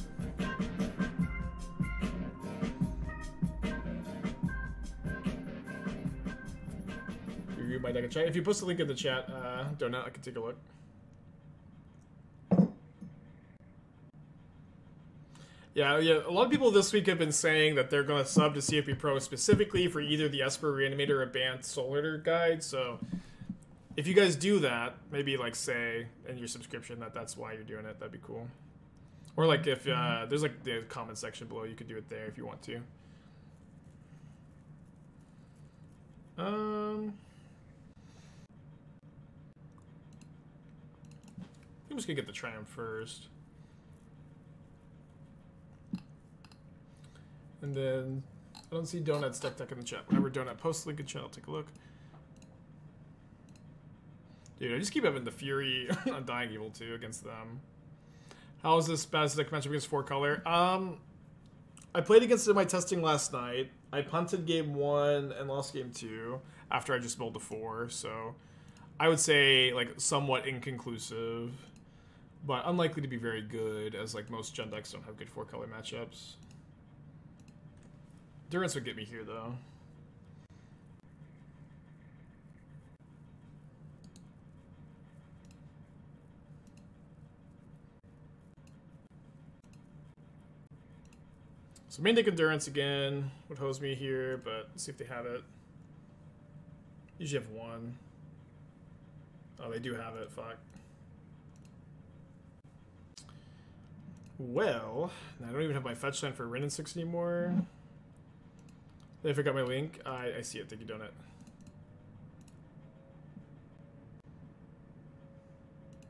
Review my deck in chat. If you post the link in the chat, Donut, I can take a look. Yeah, a lot of people this week have been saying that they're going to sub to CFP Pro specifically for either the Esper Reanimator or Bant Solar Guide, so if you guys do that, maybe like say in your subscription that's why you're doing it, that'd be cool. Or like if there's like the comment section below, you could do it there if you want to. I think I'm just gonna get the Triumph first. And then I don't see Donut's deck in the chat. Whenever Donut posts link in chat, I'll take a look. Dude, I just keep having the Fury on Dying Evil too against them. How is this best deck matchup against 4-color? I played against it in my testing last night. I punted game 1 and lost game 2 after I just bowled a 4, so I would say like somewhat inconclusive, but unlikely to be very good, as like most gen decks don't have good 4-color matchups. Durance would get me here though. So main deck Endurance again would hose me here, but let's see if they have it. Usually have one. Oh, they do have it. Fuck. Well, I don't even have my fetch land for Rin and 6 anymore. They forgot my link. I see it. Thank you, Donut.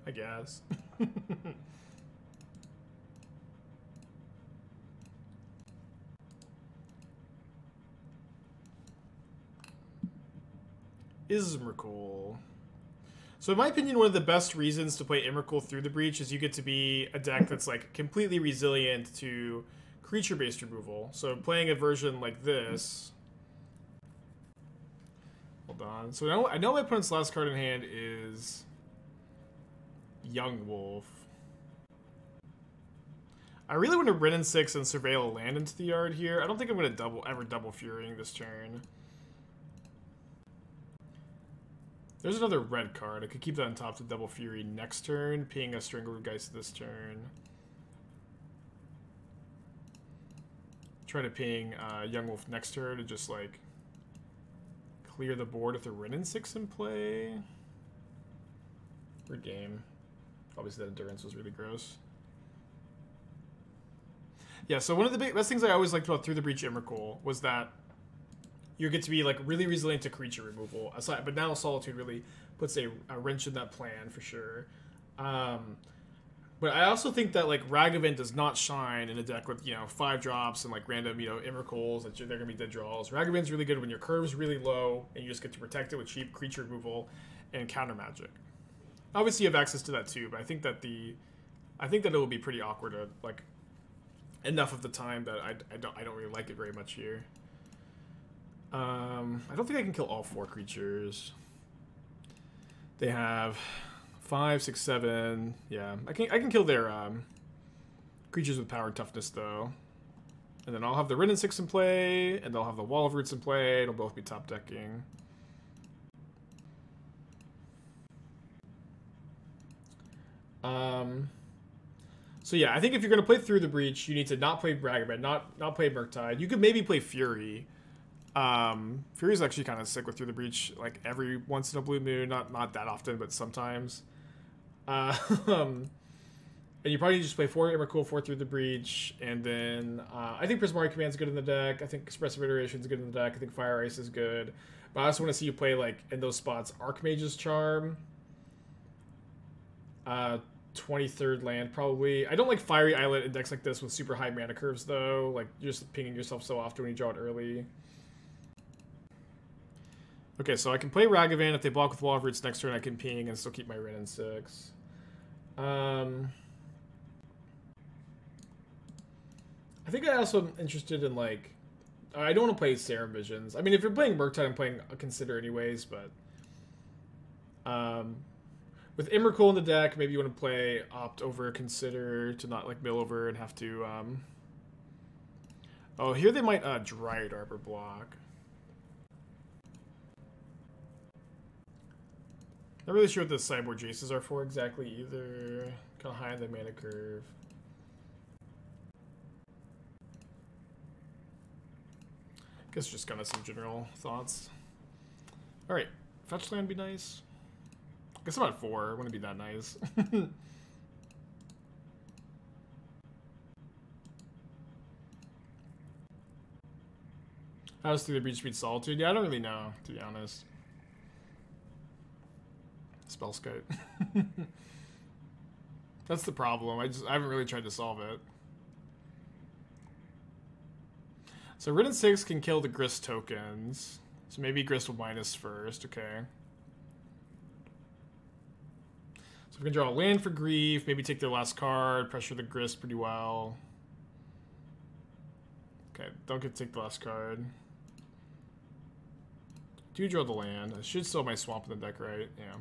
I guess. Ismricool. So in my opinion, one of the best reasons to play Emrakul through the Breach is you get to be a deck that's like completely resilient to creature-based removal. So playing a version like this... Hold on. So I know my opponent's last card in hand is Yawgmoth. I really want to Rin and 6 and surveil a land into the yard here. I don't think I'm going to ever double Furying this turn. There's another red card. I could keep that on top to double Fury next turn, ping a Strangleroot Geist this turn. Try to ping Yawgmoth next turn to just like clear the board with a Rin and 6 in play. Weird game. Obviously that Endurance was really gross. Yeah, so one of the best things I always liked about Through the Breach Emrakul was that you get to be like really resilient to creature removal. Aside, but now Solitude really puts a wrench in that plan for sure. But I also think that like Ragavan does not shine in a deck with 5 drops and like random Emrakuls that they're gonna be dead draws. Ragavan's really good when your curve's really low and you just get to protect it with cheap creature removal and counter magic. Obviously you have access to that too, but I think that it will be pretty awkward to like enough of the time that I don't really like it very much here. I don't think I can kill all 4 creatures. They have 5, 6, 7. Yeah, I can kill their creatures with power and toughness though. And then I'll have the Rin and 6 in play, and they'll have the Wall of Roots in play. It'll both be top decking. So yeah, I think if you're gonna play Through the Breach, you need to not play Ragavan, not play Murktide. You could maybe play Fury. Fury's actually kind of sick with Through the Breach, like every once in a blue moon, not that often, but sometimes. And you probably just play 4 Emrakul, 4 Through the Breach, and then I think Prismari Command's good in the deck. I think Expressive Iteration's good in the deck. I think Fire Ice is good, but I also want to see you play like in those spots Archmage's Charm, 23rd land probably. I don't like Fiery Islet in decks like this with super high mana curves though. Like you're just pinging yourself so often when you draw it early. Okay, so I can play Ragavan. If they block with Wall of Roots next turn, I can ping and still keep my Rin and 6. I think I also am interested in, like... I don't want to play Serum Visions. I mean, if you're playing Murktide, I'm playing a Consider anyways, but... with Emrakul in the deck, maybe you want to play Opt over Consider to not, like, mill over and have to... Oh, here they might Dryad Arbor block. Not really sure what the sideboard Jaces are for exactly either. Kind of high on the mana curve. Guess just kind of some general thoughts. Alright, fetch land be nice. Guess I'm at 4. I wouldn't be that nice. How does Through the Breach beat Solitude? Yeah, I don't really know, to be honest. Spell Scout. That's the problem. I haven't really tried to solve it. So Rin and 6 can kill the Grist tokens. So maybe Grist will minus first. Okay. So we can draw a land for Grief. Maybe take their last card. Pressure the Grist pretty well. Okay, don't get to take the last card. Do draw the land. I should still have my Swamp in the deck, right? Yeah.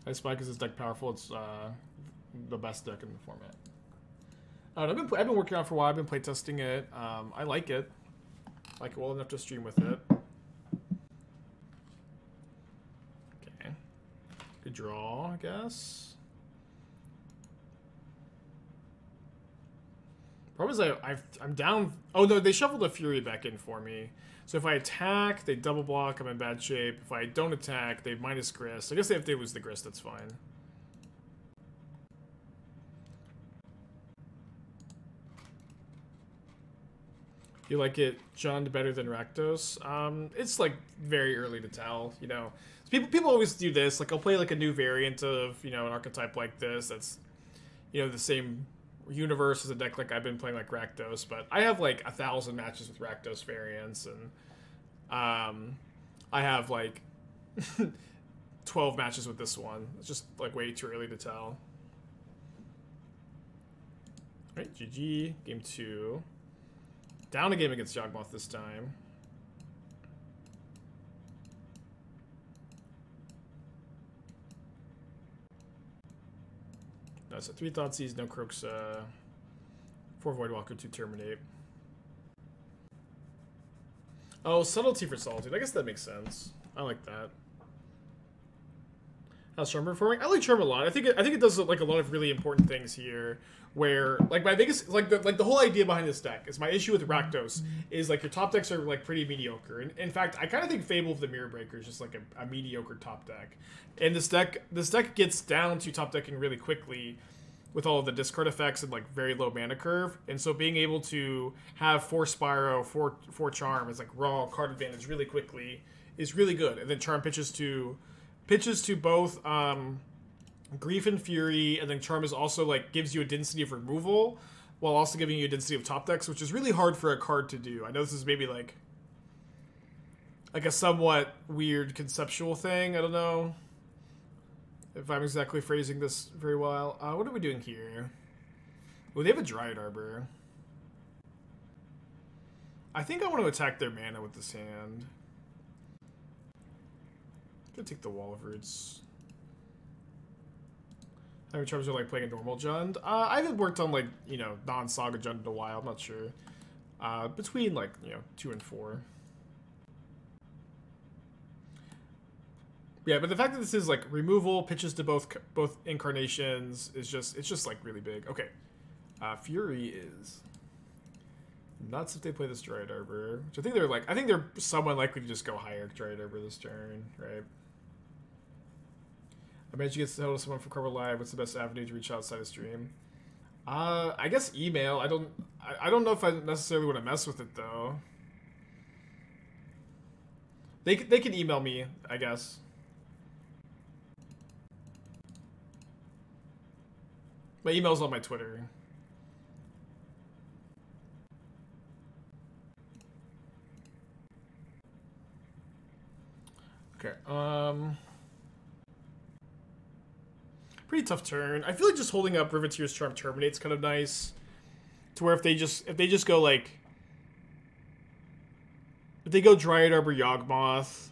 I spy because this deck powerful. It's the best deck in the format. I've been working on it for a while. I've been playtesting it. I like it. I like it well enough to stream with it. Okay. Good draw, I guess. Problem is I'm down. Oh no, they shuffled a Fury back in for me. So if I attack, they double block. I'm in bad shape. If I don't attack, they minus Grist. I guess if they lose the Grist, that's fine. You like it Jund better than Rakdos? It's like very early to tell, you know. People always do this. Like I'll play like a new variant of, you know, an archetype like this that's, you know, the same universe as a deck like I've been playing like Rakdos, but I have like 1,000 matches with Rakdos variants, and I have like 12 matches with this one. It's just like way too early to tell. Alright, GG. Game 2. Down a game against Yawgmoth this time. No, so 3 Thoughtseize, no Kroxa, 4 Voidwalker, 2 Terminate. Oh, Subtlety for Solitude. I guess that makes sense. I like that. How's Charm performing? I like Charm a lot. I think it does like a lot of really important things here. Where like my biggest like the whole idea behind this deck is my issue with Rakdos is like your top decks are like pretty mediocre. And in fact, I kind of think Fable of the Mirror Breaker is just like a mediocre top deck. And this deck gets down to top decking really quickly with all of the discard effects and like very low mana curve. And so being able to have 4 Spyro, 4 Charm is like raw card advantage really quickly is really good. And then Charm pitches to both Grief and Fury, and then Charm is also like gives you a density of removal while also giving you a density of top decks, which is really hard for a card to do. I know this is maybe like a somewhat weird conceptual thing. I don't know if I'm exactly phrasing this very well. What are we doing here? Oh, they have a Dryad Arbor. I think I want to attack their mana with this hand. I'm gonna take the Wall of Roots. How many Charms are like playing a normal Jund? I haven't worked on like, you know, non-Saga Jund in a while. I'm not sure. Between like, you know, 2 and 4. Yeah, but the fact that this is like removal, pitches to both incarnations is just like really big. Okay. Fury is nuts if they play this Dryad Arbor, which I think they're somewhat likely to just go higher Dryad Arbor this turn, right? I managed to get hold of someone from Cover Live. What's the best avenue to reach outside of stream? I guess email. I don't know if I necessarily want to mess with it though. They can email me, I guess. My email's on my Twitter. Okay. Pretty tough turn. I feel like just holding up Riveteer's Charm Terminate's kind of nice. To where if they just go like, if they go Dryad Arbor Yawgmoth,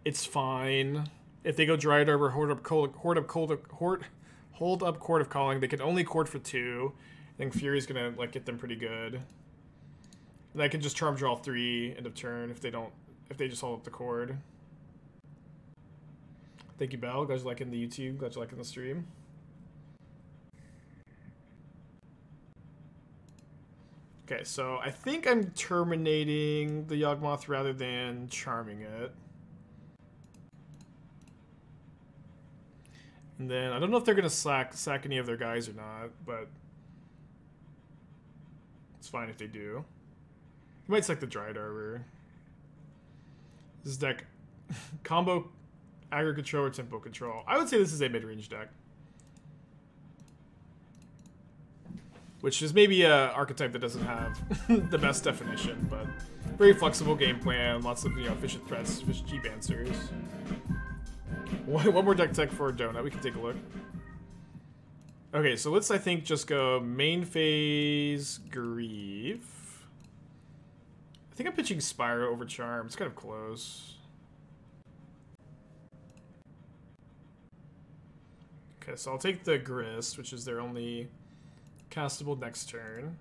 it's fine. If they go Dryad Arbor Hold up Court of Calling, they can only court for 2. I think Fury's gonna like get them pretty good. And I can just Charm draw 3 end of turn if they just hold up the cord. Thank you, Bell. Glad you're liking the YouTube. Glad you're liking the stream. Okay, so I think I'm terminating the Yawgmoth rather than charming it. And then I don't know if they're gonna sack any of their guys or not, but it's fine if they do. You might sack the Dryad Arbor. This deck combo aggro control or tempo control. I would say this is a mid-range deck. Which is maybe a archetype that doesn't have the best definition, but very flexible game plan, lots of efficient threats, cheap answers. One more deck tech for a donut, we can take a look. Okay, so let's I think just go main phase Grieve. I think I'm pitching Spyro over Charm. It's kind of close. Okay, so I'll take the Grist, which is their only castable next turn.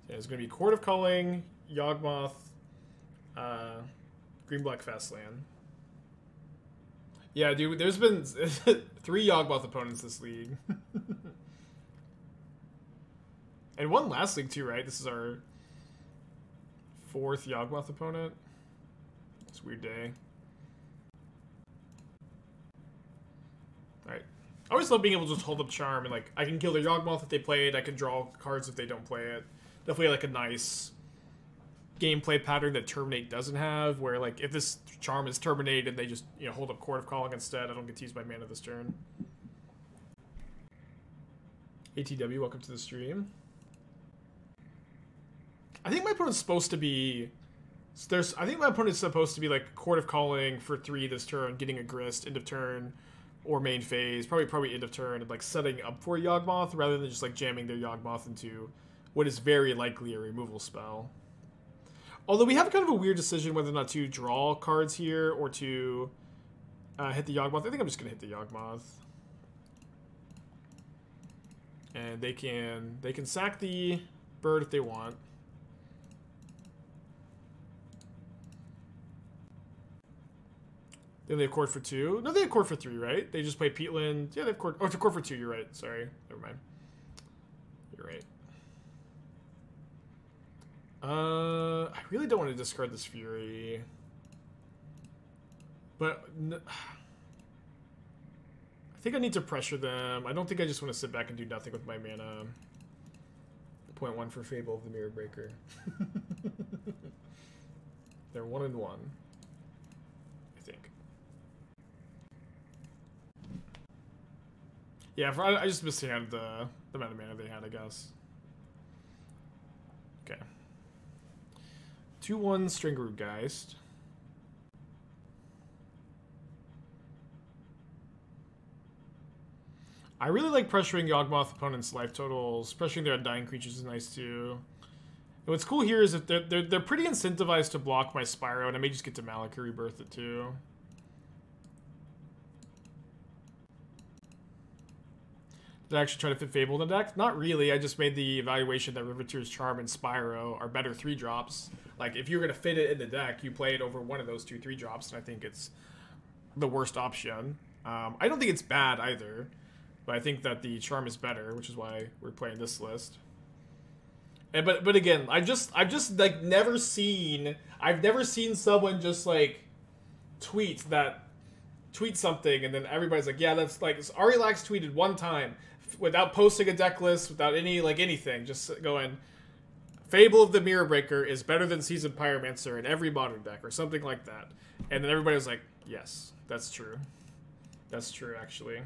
Yeah, it's going to be Court of Calling, Yawgmoth, Green-Black Fastland. Yeah, dude, there's been 3 Yawgmoth opponents this league. And one last league too, right? This is our 4th Yawgmoth opponent. It's a weird day. Alright. I always love being able to just hold up Charm and like I can kill their Yawgmoth if they play it, I can draw cards if they don't play it. Definitely like a nice gameplay pattern that Terminate doesn't have, where like if this Charm is terminated, they just hold up Court of Calling instead. I don't get to use my mana this turn. ATW, welcome to the stream. I think my opponent's supposed to be I think my opponent's supposed to be like Court of Calling for 3 this turn, getting a Grist end of turn, or main phase, probably end of turn, and like setting up for Yawgmoth rather than just like jamming their Yawgmoth into what is very likely a removal spell. Although we have kind of a weird decision whether or not to draw cards here or to hit the Yawgmoth. I think I'm just gonna hit the Yawgmoth. And they can sack the bird if they want. Then they have Court for 2. No, they have Court for 3, right? They just play Peatland. Yeah, they have Court. Oh, it's a Court for 2. You're right. Sorry. Never mind. You're right. I really don't want to discard this Fury. But I think I need to pressure them. I don't think I just want to sit back and do nothing with my mana. 0.1 for Fable of the Mirror Breaker. They're 1-1. I think. Yeah, I just mishandled the amount of mana they had, I guess. Okay. 2-1 Stringroot Geist. I really like pressuring Yawgmoth opponents' life totals. Pressuring their undying creatures is nice too. And what's cool here is that they're pretty incentivized to block my Spyro, and I may just get to Malika Rebirth it too. Did I actually try to fit Fable in the deck? Not really. I just made the evaluation that Riveteer's Charm and Spyro are better 3-drops. Like, if you're going to fit it in the deck, you play it over one of those 2 3-drops, and I think it's the worst option. I don't think it's bad either, but I think that the Charm is better, which is why we're playing this list. And but again, I've just like never seen someone just like tweet something and then everybody's like, yeah, that's like Arilax tweeted one time without posting a deck list, without anything, just going, Fable of the Mirror Breaker is better than Seasoned Pyromancer in every modern deck or something like that. And then everybody was like, yes, that's true. That's true, actually.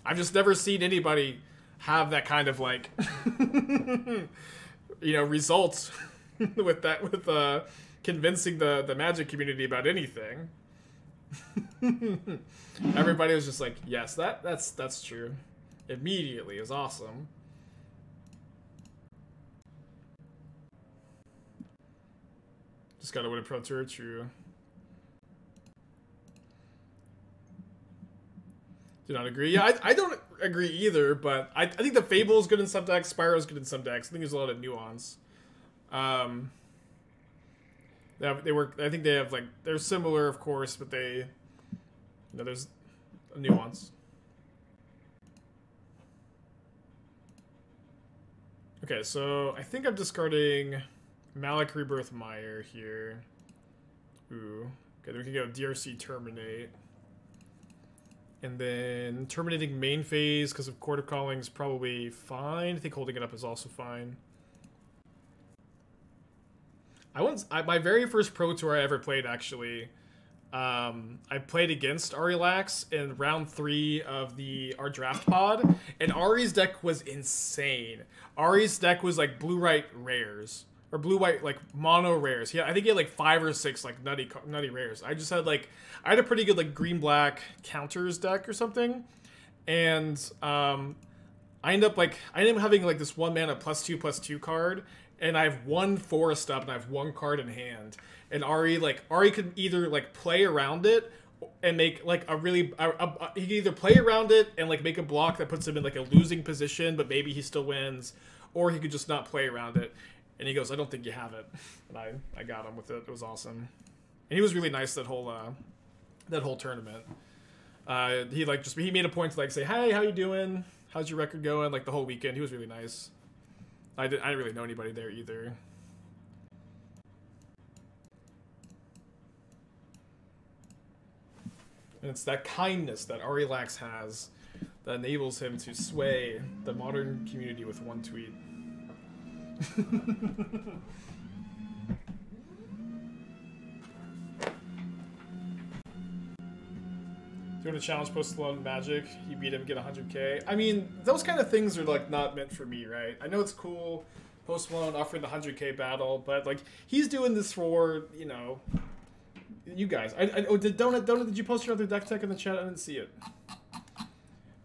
I've just never seen anybody have that kind of like results with convincing the Magic community about anything. Everybody was just like, yes, that's true. Immediately is awesome. Just gotta win a Pro Tour, true. Do not agree. Yeah, I don't agree either, but I think the Fable is good in some decks, Spyro is good in some decks. I think there's a lot of nuance. They work. I think they have like they're similar, of course, but they, there's a nuance. Okay, so I think I'm discarding Malik Rebirth Meyer here. Ooh, okay, then we can go DRC Terminate. And then terminating main phase because of Court of Calling is probably fine. I think holding it up is also fine. My very first Pro Tour I ever played, actually, I played against Arilax in round 3 of our draft pod, and Ari's deck was insane. Ari's deck was like blue-white rares, or blue-white like mono rares. I think he had like 5 or 6 like nutty rares. I just had I had a pretty good like green-black counters deck or something, and I end up having like this 1 mana +2/+2 card, and I have 1 forest up and I have 1 card in hand. And Ari could either like play around it and make like a really he could either play around it and like make a block that puts him in like a losing position, but maybe he still wins, or he could just not play around it. And he goes, "I don't think you have it," and I got him with it. It was awesome, and he was really nice that whole tournament. He made a point to like say, "Hey, how you doing? How's your record going?" Like the whole weekend, he was really nice. I didn't really know anybody there either. And it's that kindness that Arilax has that enables him to sway the modern community with 1 tweet. Doing a challenge Post Malone Magic, you beat him, get 100k. I mean, those kind of things are like not meant for me, right? I know it's cool, Post Malone offering the 100k battle, but like he's doing this for, you know, you guys. Did Donut, did you post your other deck tech in the chat? I didn't see it.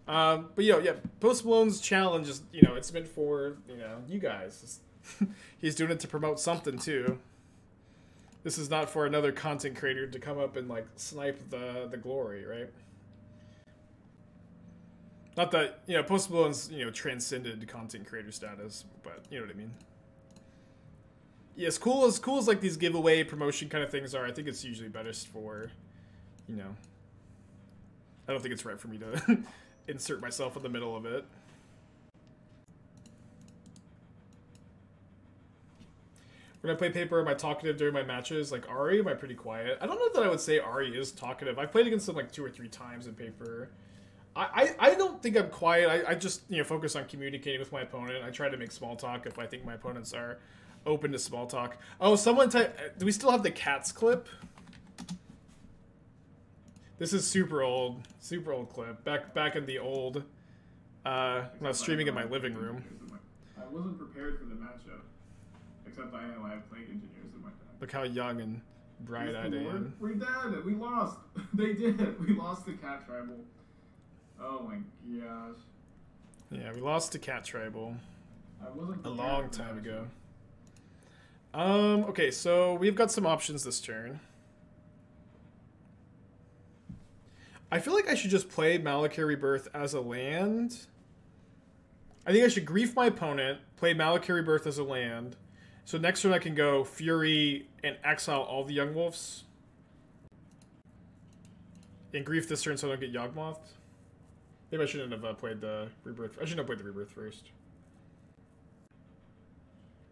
But yeah, Post Malone's challenge is, you know, it's meant for, you know, you guys. He's doing it to promote something too. This is not for another content creator to come up and like snipe the glory, right? Not that, you know, Post Malone's, you know, transcended content creator status, but you know what I mean. Yeah, as cool as like these giveaway promotion kind of things are, I think it's usually better for, you know, I don't think it's right for me to insert myself in the middle of it. When I play paper, am I talkative during my matches? Like Ari, am I pretty quiet? I don't know that I would say Ari is talkative. I've played against him like 2 or 3 times in paper. I don't think I'm quiet. I just, you know, focus on communicating with my opponent. I try to make small talk if I think my opponents are open to small talk. Oh, someone do we still have the cats clip? This is super old clip. Back in the old, when I was streaming in my living room. I wasn't prepared for the matchup, except I know I have plague engineers in my deck. Look how young and bright-eyed I am. We did. We lost. They did. We lost the cat tribal. Oh my gosh. Yeah, we lost to cat tribal. I wasn't a long time ago. Okay, so we've got some options this turn. I feel like I should just play Malakir Rebirth as a land. I think I should grief my opponent, play Malakir Rebirth as a land. So next turn I can go Fury and exile all the Yawgmoths. And grief this turn so I don't get Yawgmoth. Maybe I shouldn't have played the Rebirth. I shouldn't have played the Rebirth first.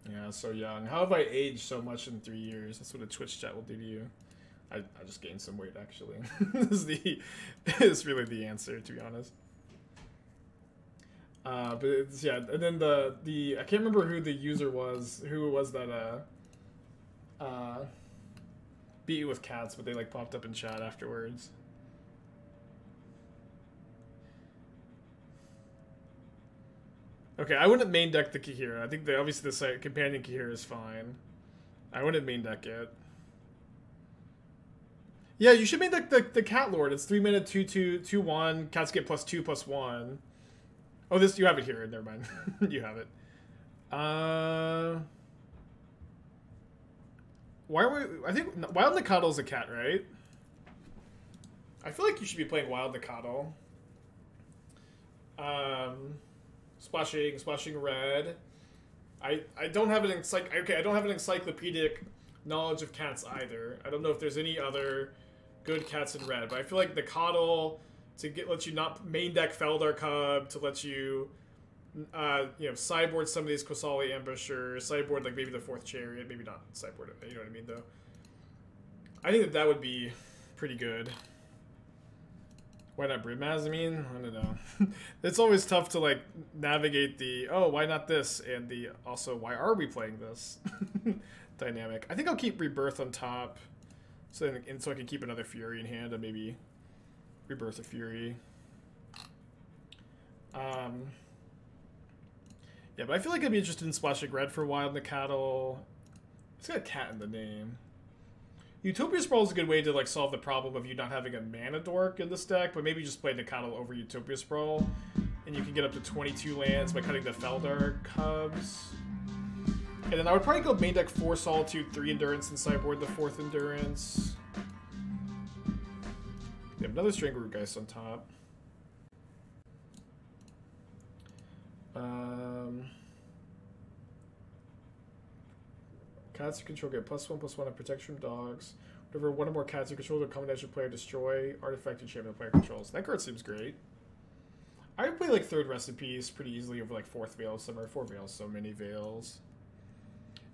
Yeah, so young. How have I aged so much in 3 years? That's what a Twitch chat will do to you. I just gained some weight, actually. is really the answer, to be honest. But it's, yeah, and then the I can't remember who the user was, who it was that beat you with cats, but they like popped up in chat afterwards. Okay, I wouldn't main deck the Kahira. I think obviously the companion Kahira is fine. I wouldn't main deck it. Yeah, you should main deck the Cat Lord. It's 3 mana 2/2/2/1. Cats get +2/+1. Oh, this you have it here. Never mind. You have it. Why are we? I think Wild Nikado is a cat, right? I feel like you should be playing Wild Nikado. Splashing red. I don't have an I don't have an encyclopedic knowledge of cats either. I don't know if there's any other good cats in red, but I feel like the Coddle to let you not main deck Feldar Cub, to let you you know, sideboard some of these Kosali Ambushers, sideboard like maybe the 4th Chariot, maybe not sideboard it, you know what I mean though. I think that would be pretty good. Why not Brimaz? I mean, I don't know. It's always tough to like navigate the, oh, why not this? And the, also, why are we playing this? dynamic. I think I'll keep Rebirth on top, so I can keep another Fury in hand and maybe Rebirth a Fury. Yeah, but I feel like I'd be interested in splashing red for a while in the Cattle. It's got a cat in the name. Utopia Sprawl is a good way to like solve the problem of you not having a mana dork in this deck, but maybe just play the Cattle over Utopia Sprawl, and you can get up to 22 lands by cutting the Feldark Cubs. And then I would probably go main deck 4 Solitude, 3 Endurance, and sideboard the 4th Endurance. We have another Strangleroot Geist on top. Cats you control get +1/+1 on protection from dogs. Whenever one or more cats you control, the combination player destroy artifact and champion the player controls. That card seems great. I would play like 3rd Recipes pretty easily over like 4th Veil Summer. 4 Veils, so many Veils.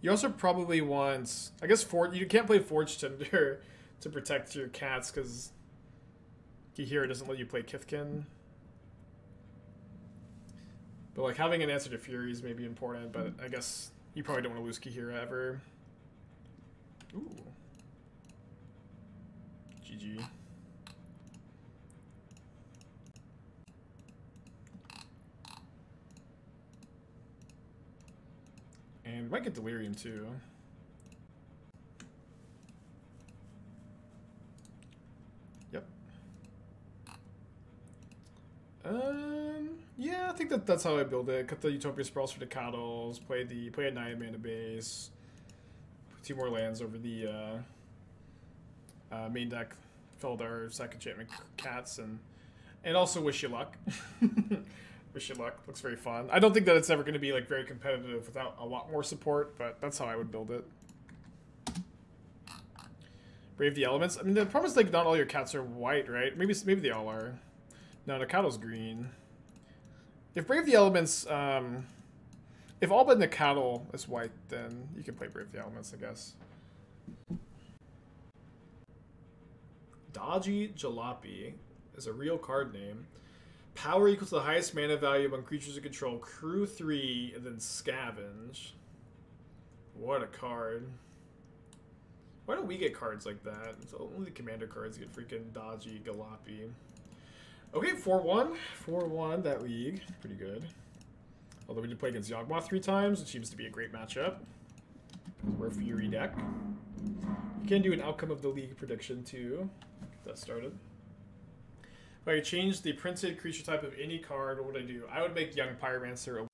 You also probably want, I guess, you can't play Forge Tender to protect your cats because Kihira doesn't let you play Kithkin. But like having an answer to Furies may be important, but I guess you probably don't want to lose Kihira ever. Ooh. GG. And might get Delirium too. Yep. Yeah, I think that's how I build it. Cut the Utopia Sprawls for the Cattles, play a 9 mana base, put 2 more lands over the main deck, Feldar, Sack Enchantment Cats, and also Wish You Luck. Wish You Luck. Looks very fun. I don't think that it's ever going to be like very competitive without a lot more support, but that's how I would build it. Brave the Elements. I mean, the problem is like not all your cats are white, right? Maybe they all are. No, the Cattle's green. If Brave the Elements, if all but the Cattle is white, then you can play Brave the Elements, I guess. Dodgy Jalopy is a real card name. Power equals the highest mana value among creatures you control. Crew 3, and then Scavenge. What a card. Why don't we get cards like that? It's only the commander cards get freaking Dodgy Jalopy. Okay, 4-1. 4-1, that league. Pretty good. Although we did play against Yawgmoth 3 times, which seems to be a great matchup. We're a Fury deck. You can do an outcome of the league prediction too. Get that started. If I could change the printed creature type of any card, what would I do? I would make Young Pyromancer a